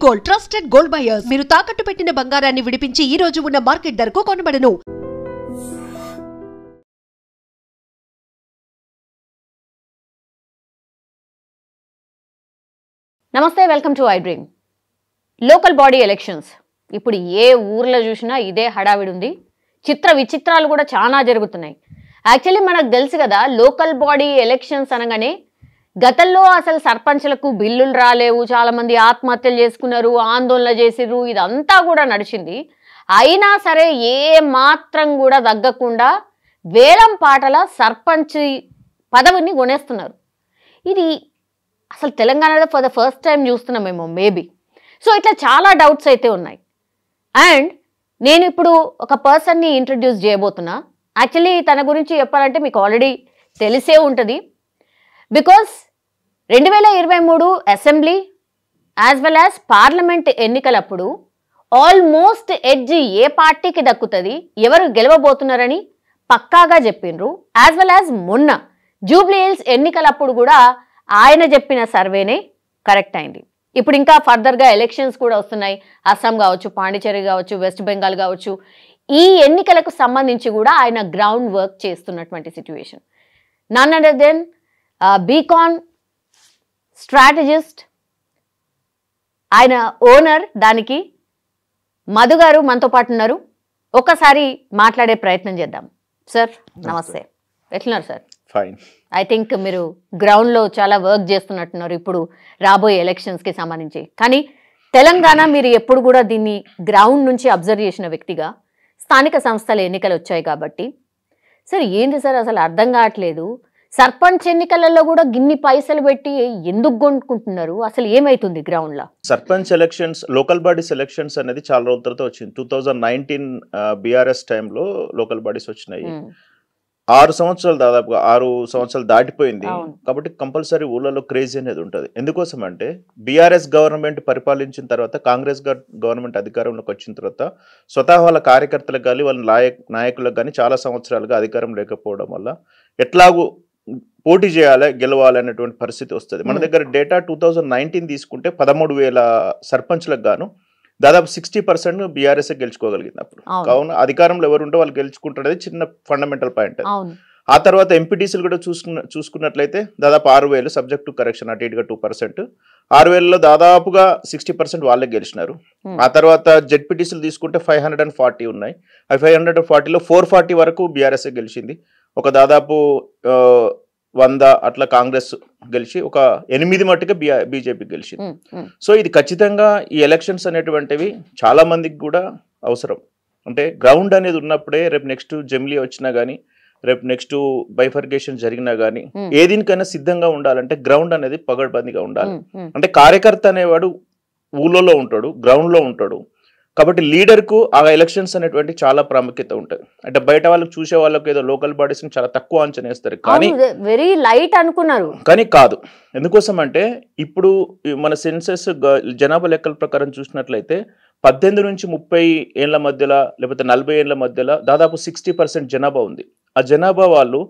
Gold, trusted gold buyers. మీరు తాకట్టు పెట్టిన బంగారాన్ని విడిపించి ఈ రోజు ఉన్న మార్కెట్ ధరకు కొనబడను. నమస్తే, welcome to I dream. Local body elections ఇప్పుడు ఏ ఊర్లో చూసినా ఇదే హడావిడి ఉంది. చిత్ర విచిత్రాలు కూడా చాలా జరుగుతున్నాయి. యాక్చువల్లీ మనకు తెలుసు కదా, లోకల్ బాడీ ఎలక్షన్స్ అనగానే గతంలో అసలు సర్పంచ్లకు బిల్లులు రాలేవు, చాలామంది ఆత్మహత్యలు చేసుకున్నారు, ఆందోళన చేసిర్రు, ఇదంతా కూడా నడిచింది. అయినా సరే ఏ మాత్రం కూడా తగ్గకుండా వేలం పాటల సర్పంచ్ పదవిని కొనేస్తున్నారు. ఇది అసలు తెలంగాణలో ఫర్ ద ఫస్ట్ టైం చూస్తున్నామేమో మేబీ. సో ఇట్లా చాలా డౌట్స్ అయితే ఉన్నాయి. అండ్ నేను ఇప్పుడు ఒక పర్సన్ని ఇంట్రడ్యూస్ చేయబోతున్నా. యాక్చువల్లీ తన గురించి చెప్పాలంటే మీకు ఆల్రెడీ తెలిసే ఉంటుంది. Because 2023 assembly as well as parliament ఎన్నికలప్పుడు ఆల్మోస్ట్ ఎడ్జ్ ఏ పార్టీకి దక్కుతుంది, ఎవరు గెలవబోతున్నారని పక్కాగా చెప్పిండ్రు. యాజ్ వెల్ యాజ్ మొన్న జూబ్లీ హిల్స్ ఎన్నికలప్పుడు కూడా ఆయన చెప్పిన సర్వేనే కరెక్ట్ అయింది. ఇప్పుడు ఇంకా ఫర్దర్గా ఎలక్షన్స్ కూడా వస్తున్నాయి. అస్సాం కావచ్చు, పాండిచేరి కావచ్చు, వెస్ట్ బెంగాల్ కావచ్చు. ఈ ఎన్నికలకు సంబంధించి కూడా ఆయన గ్రౌండ్ వర్క్ చేస్తున్నటువంటి సిచ్యువేషన్. నన్ అదర్ దెన్ బీకాన్ స్ట్రాటజిస్ట్, ఆయన ఓనర్. దానికి మధు గారు మనతో పాటు ఉన్నారు. ఒకసారి మాట్లాడే ప్రయత్నం చేద్దాం. సార్ నమస్తే, ఎట్లున్నారు సార్? ఫైన్. ఐ థింక్ మీరు గ్రౌండ్లో చాలా వర్క్ చేస్తున్నట్టున్నారు ఇప్పుడు రాబోయే ఎలక్షన్స్కి సంబంధించి. కానీ తెలంగాణ మీరు ఎప్పుడు కూడా దీన్ని గ్రౌండ్ నుంచి అబ్జర్వ్ చేసిన వ్యక్తిగా, స్థానిక సంస్థల ఎన్నికలు వచ్చాయి కాబట్టి సార్ ఏంది సార్ అసలు అర్థం కావట్లేదు. సర్పంచ్ ఎన్నికలలో కూడా గిన్ని పైసలు పెట్టి ఎందుకు కొనుక్కుంటున్నారు? అసలు ఏమైతుంది గ్రౌండ్లో? Sarpanch elections, local bodies elections అనేది చాలా రోజుల తర్వాత వచ్చింది. 2019 బీఆర్ఎస్ టైంలో లోకల్ బాడీస్ వచ్చినాయి. 6 సంవత్సరాలు, దాదాపుగా 6 సంవత్సరాలు దాటిపోయింది. కాబట్టి కంపల్సరీ ఊళ్ళలో క్రేజీ అనేది ఉంటుంది. ఎందుకోసం అంటే బీఆర్ఎస్ గవర్నమెంట్ పరిపాలించిన తర్వాత, కాంగ్రెస్ గవర్నమెంట్ అధికారంలోకి వచ్చిన తర్వాత స్వతహా వాళ్ళ కార్యకర్తలకు కానీ వాళ్ళ నాయకులకు కానీ చాలా సంవత్సరాలుగా అధికారం లేకపోవడం వల్ల ఎట్లాగూ పోటీ చేయాలి, గెలవాలి అనేటువంటి పరిస్థితి వస్తుంది. మన దగ్గర డేటా 2019 తీసుకుంటే 13,000 సర్పంచ్లకు గాను దాదాపు 60% బీఆర్ఎస్ గెలుచుకోగలిగింది. అప్పుడు కావున అధికారంలో ఎవరు ఉంటే వాళ్ళు గెలుచుకుంటారు, చిన్న ఫండమెంటల్ పాయింట్. ఆ తర్వాత ఎంపీటీసీలు కూడా చూసుకున్నట్లయితే దాదాపు 6,000, సబ్జెక్ట్ టు కరెక్షన్ అటు ఇటుగా 2%. 6,000లో దాదాపుగా 60% వాళ్ళే గెలిచినారు. ఆ తర్వాత జెడ్పీటీసీలు తీసుకుంటే 540 ఉన్నాయి. ఆ 540లో 440 వరకు బీఆర్ఎస్ గెలిచింది. ఒక దాదాపు 100 అట్లా కాంగ్రెస్ గెలిచి ఒక 8 మట్టుగా బీజేపీ గెలిచింది. సో ఇది ఖచ్చితంగా ఈ ఎలక్షన్స్ అనేటువంటివి చాలా మందికి కూడా అవసరం. అంటే గ్రౌండ్ అనేది ఉన్నప్పుడే రేపు నెక్స్ట్ జమిలీ వచ్చినా కానీ, రేపు నెక్స్ట్ బైఫర్గేషన్ జరిగినా కానీ, ఏదినికైనా సిద్ధంగా ఉండాలంటే గ్రౌండ్ అనేది పగడ్బందీగా ఉండాలి. అంటే కార్యకర్త అనేవాడు ఊళ్ళో ఉంటాడు, గ్రౌండ్లో ఉంటాడు. కాబట్టి లీడర్కు ఆ ఎలక్షన్స్ అనేటువంటి చాలా ప్రాముఖ్యత ఉంటుంది. అంటే బయట వాళ్ళకి చూసే వాళ్ళకి ఏదో లోకల్ బాడీస్ చాలా తక్కువ అంచనా వేస్తారు, కానీ వెరీ లైట్ అనుకున్నారు. కానీ కాదు. ఎందుకోసం అంటే ఇప్పుడు మన సెన్సెస్ జనాభా లెక్కల ప్రకారం చూసినట్లయితే 18 నుంచి 30 ఏళ్ల మధ్యలో లేకపోతే 40 ఏళ్ల మధ్యలో దాదాపు 60% జనాభా ఉంది. ఆ జనాభా వాళ్ళు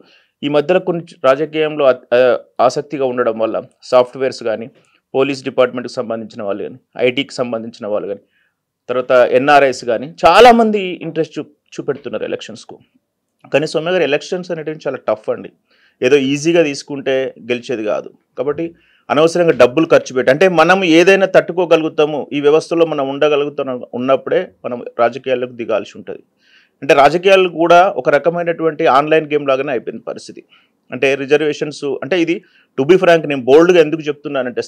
ఈ మధ్యలో కొన్ని రాజకీయంలో ఆసక్తిగా ఉండడం వల్ల సాఫ్ట్వేర్స్ కానీ, పోలీస్ డిపార్ట్మెంట్కి సంబంధించిన వాళ్ళు కానీ, ఐటీకి సంబంధించిన వాళ్ళు కానీ, తర్వాత ఎన్ఆర్ఐస్ కానీ చాలామంది ఇంట్రెస్ట్ చూపెడుతున్నారు ఎలక్షన్స్కు. కానీ సౌమ్య గారు, ఎలక్షన్స్ అనేటివి చాలా టఫ్ అండి. ఏదో ఈజీగా తీసుకుంటే గెలిచేది కాదు. కాబట్టి అనవసరంగా డబ్బులు ఖర్చు పెట్టి, అంటే మనం ఏదైనా తట్టుకోగలుగుతాము, ఈ వ్యవస్థలో మనం ఉండగలుగుతాం ఉన్నప్పుడే మనం రాజకీయాలకు దిగాల్సి ఉంటుంది. అంటే రాజకీయాలు కూడా ఒక రకమైనటువంటి ఆన్లైన్ గేమ్ లాగానే అయిపోయింది పరిస్థితి. అంటే రిజర్వేషన్స్, అంటే ఇది టు బి ఫ్రాంక్ నేను బోల్డ్గా ఎందుకు చెప్తున్నానంటే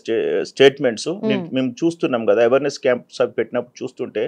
స్టేట్మెంట్స్ మేము చూస్తున్నాం కదా, అవేర్నెస్ క్యాంప్స్ అవి పెట్టినప్పుడు చూస్తుంటే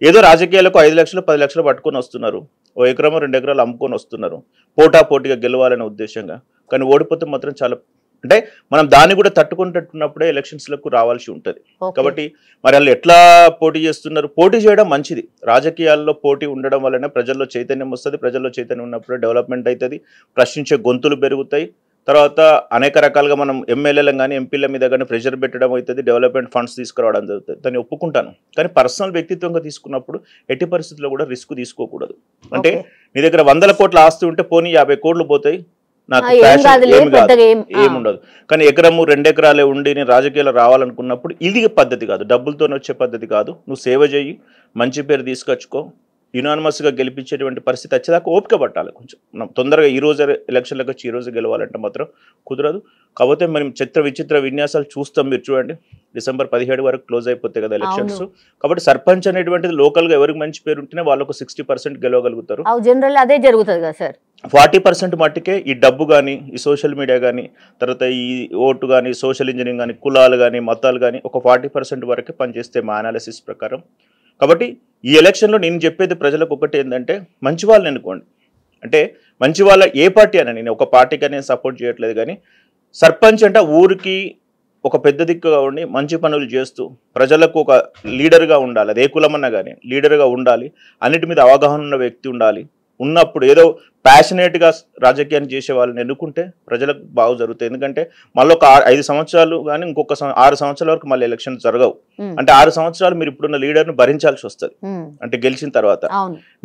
ఏదో రాజకీయాలకు 5 లక్షలు 10 లక్షలు పట్టుకొని వస్తున్నారు, 1 ఎకరమో 2 ఎకరాలు అమ్ముకొని వస్తున్నారు పోటాపోటీగా గెలవాలనే ఉద్దేశంగా. కానీ ఓడిపోతే మాత్రం చాలా, అంటే మనం దాన్ని కూడా తట్టుకునేటట్టున్నప్పుడే ఎలక్షన్స్లకు రావాల్సి ఉంటుంది. కాబట్టి మరి వాళ్ళు ఎట్లా పోటీ చేస్తున్నారు? పోటీ చేయడం మంచిది. రాజకీయాల్లో పోటీ ఉండడం వల్లనే ప్రజల్లో చైతన్యం వస్తుంది. ప్రజల్లో చైతన్యం ఉన్నప్పుడే డెవలప్మెంట్ అవుతుంది, ప్రశ్నించే గొంతులు పెరుగుతాయి. తర్వాత అనేక రకాలుగా మనం ఎమ్మెల్యేలను కానీ ఎంపీల మీద కానీ ప్రెషర్ పెట్టడం అవుతుంది, డెవలప్మెంట్ ఫండ్స్ తీసుకురావడం జరుగుతుంది. దాన్ని ఒప్పుకుంటాను. కానీ పర్సనల్ వ్యక్తిత్వంగా తీసుకున్నప్పుడు ఎట్టి పరిస్థితుల్లో కూడా రిస్క్ తీసుకోకూడదు. అంటే నీ దగ్గర 100 కోట్ల ఆస్తి ఉంటే పోనీ 50 కోట్లు పోతాయి, నాకు ఏం ఫ్యాషన్ కాదులే, ఏమి కాదు, పెద్దగా ఏముండదు. కానీ ఎకరము 2 ఎకరాలే ఉండి నేను రాజకీయాలు రావాలనుకున్నప్పుడు ఇది పద్ధతి కాదు, డబ్బులతో వచ్చే పద్ధతి కాదు. నువ్వు సేవ చేయి, మంచి పేరు తీసుకొచ్చుకో, యునానిమస్గా గెలిపించేటువంటి పరిస్థితి వచ్చేదాకా ఓపిక పట్టాలి. కొంచెం తొందరగా ఈ రోజు ఎలక్షన్లకు వచ్చి ఈ రోజు గెలవాలంటే మాత్రం కుదరదు. కాకపోతే మనం విచిత్ర విన్యాసాలు చూస్తాం. మీరు చూడండి, December 17 వరకు క్లోజ్ అయిపోతాయి కదా ఎలక్షన్స్. కాబట్టి సర్పంచ్ అనేటువంటిది లోకల్గా ఎవరికి మంచి పేరు ఉంటేనే వాళ్ళకు 60% గెలవగలుగుతారు. జనరల్ అదే జరుగుతుంది కదా సార్. 40% మట్టుకే ఈ డబ్బు కానీ, ఈ సోషల్ మీడియా కానీ, తర్వాత ఈ ఓటు కానీ, సోషల్ ఇంజనీరింగ్ కానీ, కులాలు కానీ, మతాలు కానీ ఒక 40% వరకే పనిచేస్తే మా అనాలిసిస్ ప్రకారం. కాబట్టి ఈ ఎలక్షన్లో నేను చెప్పేది ప్రజలకు ఒకటి ఏంటంటే, మంచి వాళ్ళని ఎన్నుకోండి. అంటే మంచి వాళ్ళ ఏ పార్టీ అయినా, నేను ఒక పార్టీకి నేను సపోర్ట్ చేయట్లేదు, కానీ సర్పంచ్ అంటే ఊరికి ఒక పెద్ద దిక్కుగా ఉండి మంచి పనులు చేస్తూ ప్రజలకు ఒక లీడర్గా ఉండాలి. అది ఏ కులమన్నా కానీ లీడర్గా ఉండాలి, అన్నిటి మీద అవగాహన ఉన్న వ్యక్తి ఉండాలి. ఉన్నప్పుడు ఏదో ప్యాషనేట్గా రాజకీయాన్ని చేసే వాళ్ళని ఎన్నుకుంటే ప్రజలకు బాగా జరుగుతాయి. ఎందుకంటే మళ్ళీ ఒక 5 సంవత్సరాలు కానీ ఇంకొక 6 సంవత్సరాల వరకు మళ్ళీ ఎలక్షన్ జరగవు. అంటే 6 సంవత్సరాలు మీరు ఇప్పుడున్న లీడర్ను భరించాల్సి వస్తుంది. అంటే గెలిచిన తర్వాత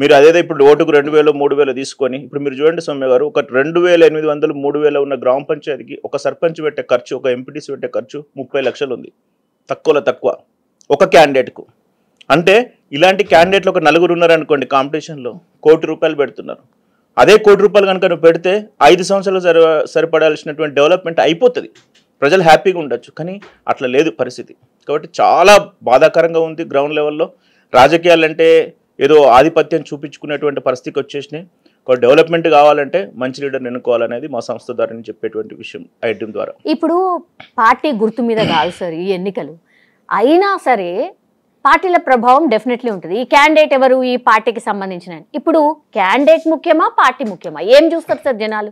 మీరు అదేదో ఇప్పుడు ఓటుకు 2000 3000 తీసుకొని, ఇప్పుడు మీరు చూడండి సౌమ్య గారు, ఒక 2800 3000 ఉన్న గ్రామ పంచాయతీకి ఒక సర్పంచ్ పెట్టే ఖర్చు, ఒక ఎంపీటీసీ పెట్టే ఖర్చు 30 లక్షలు ఉంది, తక్కువలో తక్కువ ఒక క్యాండిడేట్కు. అంటే ఇలాంటి క్యాండిడేట్లు ఒక 4 ఉన్నారనుకోండి కాంపిటీషన్లో, ₹1 కోటి పెడుతున్నారు. అదే ₹1 కోటి కనుక నువ్వు పెడితే 5 సంవత్సరాలు సరిపడాల్సినటువంటి డెవలప్మెంట్ అయిపోతుంది, ప్రజలు హ్యాపీగా ఉండొచ్చు. కానీ అట్లా లేదు పరిస్థితి. కాబట్టి చాలా బాధాకరంగా ఉంది గ్రౌండ్ లెవెల్లో. రాజకీయాలంటే ఏదో ఆధిపత్యం చూపించుకునేటువంటి పరిస్థితికి వచ్చేసినాయి. డెవలప్మెంట్ కావాలంటే మంచి లీడర్ని ఎన్నుకోవాలనేది మా సంస్థ ద్వారా నేను చెప్పేటువంటి విషయం ఐడ్రీమ్ ద్వారా. ఇప్పుడు పార్టీ గుర్తు మీద కాదు సార్ ఈ ఎన్నికలు, అయినా సరే పార్టీల ప్రభావం డెఫినెట్లీ ఉంటుంది. ఈ క్యాండిడేట్ ఎవరు, ఈ పార్టీకి సంబంధించిన, ఇప్పుడు క్యాండిడేట్ ముఖ్యమా పార్టీ ముఖ్యమా, ఏం చూస్తారు సార్ జనాలు?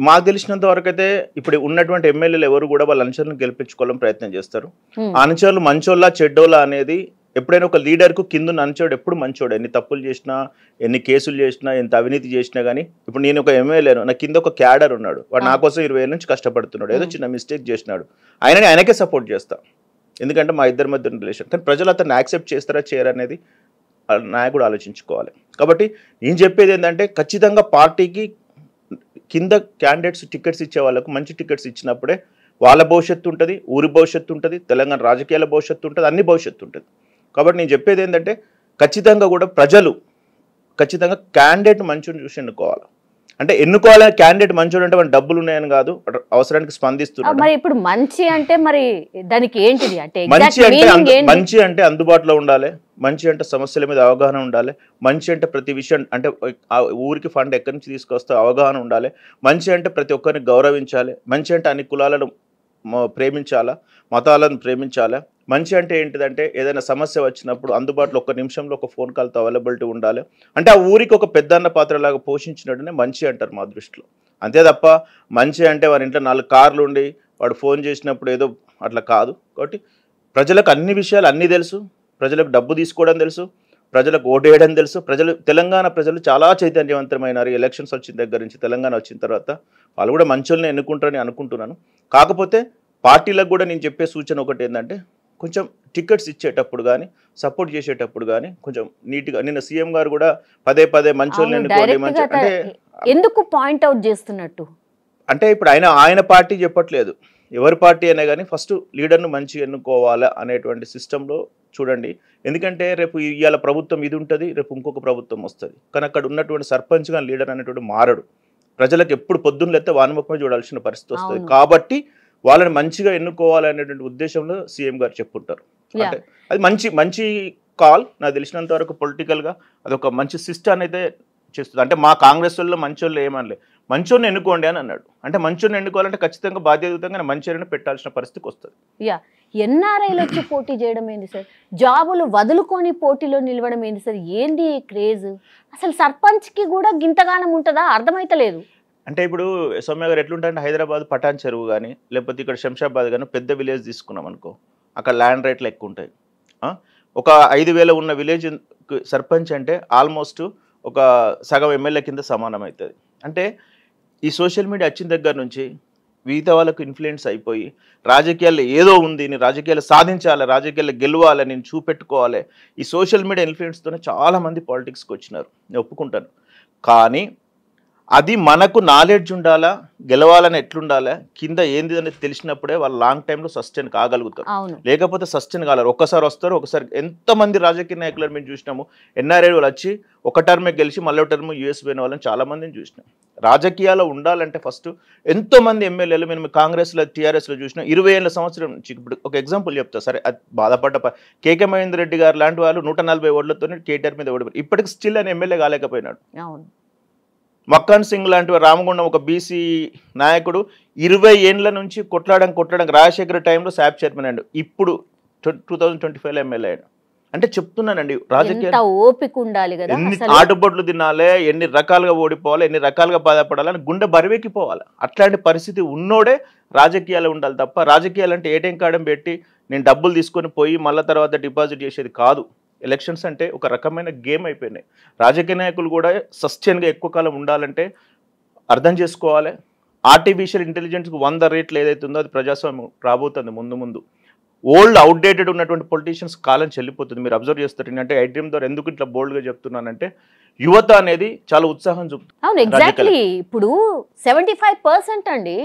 మాకు తెలిసినంత వరకు అయితే ఇప్పుడు ఉన్నటువంటి ఎమ్మెల్యేలు ఎవరు కూడా వాళ్ళ అనుచరులను గెలిపించుకోవాలని ప్రయత్నం చేస్తారు. ఆ అనుచరులు మంచోళ్ళ చెడ్డోళ్ళ అనేది ఎప్పుడైనా ఒక లీడర్కు కింద అనుచరుడు ఎప్పుడు మంచోడు, ఎన్ని తప్పులు చేసినా, ఎన్ని కేసులు చేసినా, ఎంత అవినీతి చేసినా కానీ, ఇప్పుడు నేను ఒక ఎమ్మెల్యేను, నా కింద ఒక క్యాడర్ ఉన్నాడు, వాడు నా కోసం 20 ఏళ్ళ నుంచి కష్టపడుతున్నాడు, ఏదో చిన్న మిస్టేక్ చేసినాడు, ఆయనకే సపోర్ట్ చేస్తా, ఎందుకంటే మా ఇద్దరి మధ్య రిలేషన్. కానీ ప్రజలు అతన్ని యాక్సెప్ట్ చేస్తారా చేయరనేది నాయకుడు ఆలోచించుకోవాలి. కాబట్టి నేను చెప్పేది ఏంటంటే, ఖచ్చితంగా పార్టీకి కింద క్యాండిడేట్స్ టికెట్స్ ఇచ్చే వాళ్ళకు మంచి టికెట్స్ ఇచ్చినప్పుడే వాళ్ళ భవిష్యత్తు ఉంటుంది, ఊరి భవిష్యత్తు ఉంటుంది, తెలంగాణ రాజకీయాల భవిష్యత్తు ఉంటుంది, అన్ని భవిష్యత్తు ఉంటుంది. కాబట్టి నేను చెప్పేది ఏంటంటే, ఖచ్చితంగా కూడా ప్రజలు ఖచ్చితంగా క్యాండిడేట్ మంచిని చూసి ఎన్నుకోవాలి. అంటే ఎన్నుకోవాలని క్యాండిడేట్ మంచోడు అంటే మన డబ్బులు ఉన్నాయని కాదు, అవసరానికి స్పందిస్తున్నాడు. మరి ఇప్పుడు మంచి అంటే మరి దానికి ఏంటిది అంటే, మంచి అంటే అందుబాటులో ఉండాలి, మంచి అంటే సమస్యల మీద అవగాహన ఉండాలి, మంచి అంటే ప్రతి విషయం అంటే ఊరికి ఫండ్ ఎక్కడి నుంచి తీసుకొస్తే అవగాహన ఉండాలి, మంచి అంటే ప్రతి ఒక్కరిని గౌరవించాలి, మంచి అంటే అన్ని కులాలను ప్రేమించాలా, మతాలను ప్రేమించాలా, మంచి అంటే ఏంటిదంటే ఏదైనా సమస్య వచ్చినప్పుడు అందుబాటులో 1 నిమిషంలో ఒక ఫోన్ కాల్తో అవైలబిలిటీ ఉండాలి. అంటే ఆ ఊరికి ఒక పెద్దన్న పాత్రలాగా పోషించినట్టునే మంచి అంటారు మా దృష్టిలో. అంతే తప్ప మంచి అంటే వారి ఇంట్లో 4 కార్లు ఉండి వాడు ఫోన్ చేసినప్పుడు ఏదో అట్లా కాదు. కాబట్టి ప్రజలకు అన్ని విషయాలు అన్నీ తెలుసు, ప్రజలకు డబ్బు తీసుకోవడం తెలుసు, ప్రజలకు ఓటు వేయడం తెలుసు. తెలంగాణ ప్రజలు చాలా చైతన్యవంతమైనారు. ఎలక్షన్స్ వచ్చిన దగ్గర నుంచి తెలంగాణ వచ్చిన తర్వాత వాళ్ళు కూడా మంచోళ్ళని ఎన్నుకుంటారని అనుకుంటున్నాను. కాకపోతే పార్టీలకు కూడా నేను చెప్పే సూచన ఒకటి ఏంటంటే, కొంచెం టికెట్స్ ఇచ్చేటప్పుడు కానీ సపోర్ట్ చేసేటప్పుడు కానీ కొంచెం నీట్గా, నిన్న సీఎం గారు కూడా పదే మంచోళ్ళని ఎన్నుకోండి మంచి అంటే ఎందుకు పాయింట్ అవుట్ చేస్తున్నట్టు అంటే ఇప్పుడు ఆయన పార్టీ చెప్పట్లేదు, ఎవరి పార్టీ అయినా కానీ ఫస్ట్ లీడర్ను మంచిగా ఎన్నుకోవాలా అనేటువంటి సిస్టంలో చూడండి. ఎందుకంటే రేపు ఇవాళ ప్రభుత్వం ఇది ఉంటుంది, రేపు ఇంకొక ప్రభుత్వం వస్తుంది, కానీ అక్కడ ఉన్నటువంటి సర్పంచ్ కానీ లీడర్ అనేటువంటి మారడు. ప్రజలకు ఎప్పుడు పొద్దున్న లేస్తే వానముఖమే చూడాల్సిన పరిస్థితి వస్తుంది. కాబట్టి వాళ్ళని మంచిగా ఎన్నుకోవాలనేటువంటి ఉద్దేశంలో సీఎం గారు చెప్పుంటారు. అంటే అది మంచి కాల్. నాకు తెలిసినంత వరకు పొలిటికల్గా అదొక మంచి సిస్టమ్ అయితే చేస్తుంది. అంటే మా కాంగ్రెస్ వాళ్ళు మంచోళ్ళు ఏమనలే, మంచోడిని ఎన్నుకోండి అని అన్నాడు. అంటే మంచోడిని ఎన్నుకోవాలంటే ఖచ్చితంగా బాధ్యతగా మంచిని పెట్టాల్సిన పరిస్థితికి వస్తుంది. ఎన్ఆర్ఐలు వచ్చి పోటీ చేయడం ఏంది సార్, జాబులు వదులుకొని పోటీలో నిలవడం ఏంది సార్, ఏంది క్రేజ్ అసలు? సర్పంచ్కి కూడా గింతగానం ఉంటుందా, అర్థమైతలేదు. అంటే ఇప్పుడు సౌమ్య గారు ఎట్లుంటారంటే, హైదరాబాద్ పటాన్ చెరువు కానీ లేకపోతే ఇక్కడ శంషాబాద్ కానీ పెద్ద విలేజ్ తీసుకున్నాం అనుకో, అక్కడ ల్యాండ్ రేట్లు ఎక్కువ ఉంటాయి. ఒక 5,000 ఉన్న విలేజ్ సర్పంచ్ అంటే ఆల్మోస్ట్ ఒక సగం ఎమ్మెల్యే కింద సమానం అవుతుంది. అంటే ఈ సోషల్ మీడియా వచ్చిన దగ్గర నుంచి మిగతా వాళ్ళకు ఇన్ఫ్లుయెన్స్ అయిపోయి రాజకీయాల్లో ఏదో ఉంది, నేను రాజకీయాలు సాధించాలి, రాజకీయాల్లో గెలవాలి, నేను చూపెట్టుకోవాలి, ఈ సోషల్ మీడియా ఇన్ఫ్లుయెన్స్తోనే చాలామంది పాలిటిక్స్కి వచ్చినారు, నేను ఒప్పుకుంటాను. కానీ అది మనకు నాలెడ్జ్ ఉండాలా, గెలవాలని ఎట్లుండాలా, కింద ఏంది అనేది తెలిసినప్పుడే వాళ్ళు లాంగ్ టైంలో సస్టైన్ కాగలుగుతారు. లేకపోతే సస్టైన్ కాగలరు. ఒక్కసారి వస్తారు, ఒకసారి ఎంతమంది రాజకీయ నాయకులను మేము చూసినాము. ఎన్ఆర్ఐ వాళ్ళు వచ్చి ఒక టర్మే గెలిచి మళ్ళీ టర్మ్ యూఎస్ పోయిన వాళ్ళని చాలా మందిని చూసినాం. రాజకీయాల్లో ఉండాలంటే ఫస్ట్ ఎంతోమంది ఎమ్మెల్యేలు మేము కాంగ్రెస్లో టీఆర్ఎస్లో చూసినాం. 20 ఏళ్ళ సంవత్సరం నుంచి. ఇప్పుడు ఒక ఎగ్జాంపుల్ చెప్తా, సరే అది బాధపడ్డ కేకే మహేందర్ రెడ్డి గారు లాంటి వాళ్ళు 140 ఓట్లతో కేటీఆర్ మీద ఓడిపోయారు. ఇప్పటికి స్టిల్ ఆయన ఎమ్మెల్యే కాలేకపోయినాడు. మక్కన్ సింగ్ లాంటి రామగుండం ఒక బీసీ నాయకుడు 20 ఏళ్ళ నుంచి కొట్లాడడం రాజశేఖర టైంలో శాప్ చైర్మన్ అయ్యాడు. ఇప్పుడు 2025లో ఎమ్మెల్యే అయ్యాడు. అంటే చెప్తున్నానండి, రాజకీయ ఓపిక ఉండాలి కదా, ఎన్ని ఆటుబొట్లు తినాలి, ఎన్ని రకాలుగా ఓడిపోవాలి, ఎన్ని రకాలుగా బాధపడాలని గుండె బరివెక్కిపోవాలి. అట్లాంటి పరిస్థితి ఉన్నోడే రాజకీయాలు ఉండాలి తప్ప, రాజకీయాలు అంటే ఏటీఎం కార్డు పెట్టి నేను డబ్బులు తీసుకొని పోయి మళ్ళీ తర్వాత డిపాజిట్ చేసేది కాదు. ఎలక్షన్స్ అంటే ఒక రకమైన గేమ్ అయిపోయినాయి. రాజకీయ నాయకులు కూడా సస్టైన్గా ఎక్కువ కాలం ఉండాలంటే అర్థం చేసుకోవాలి. ఆర్టిఫిషియల్ ఇంటెలిజెన్స్కి 100 రేట్లు ఏదైతే ఉందో అది ప్రజాస్వామ్యం రాబోతుంది ముందు. ఓల్డ్ అవుట్డేటెడ్ ఉన్నటువంటి పొలిటీషియన్స్ కాలం చెల్లిపోతుంది. మీరు అబ్జర్వ్ చేస్తారు. అంటే ఐ డ్రీమ్ ద్వారా ఎందుకు ఇట్లా బోల్డ్గా చెప్తున్నానంటే యువత అనేది చాలా ఉత్సాహం చూపుతుంది. అవును, ఎగ్జాక్ట్లీ. ఇప్పుడు 75% అండి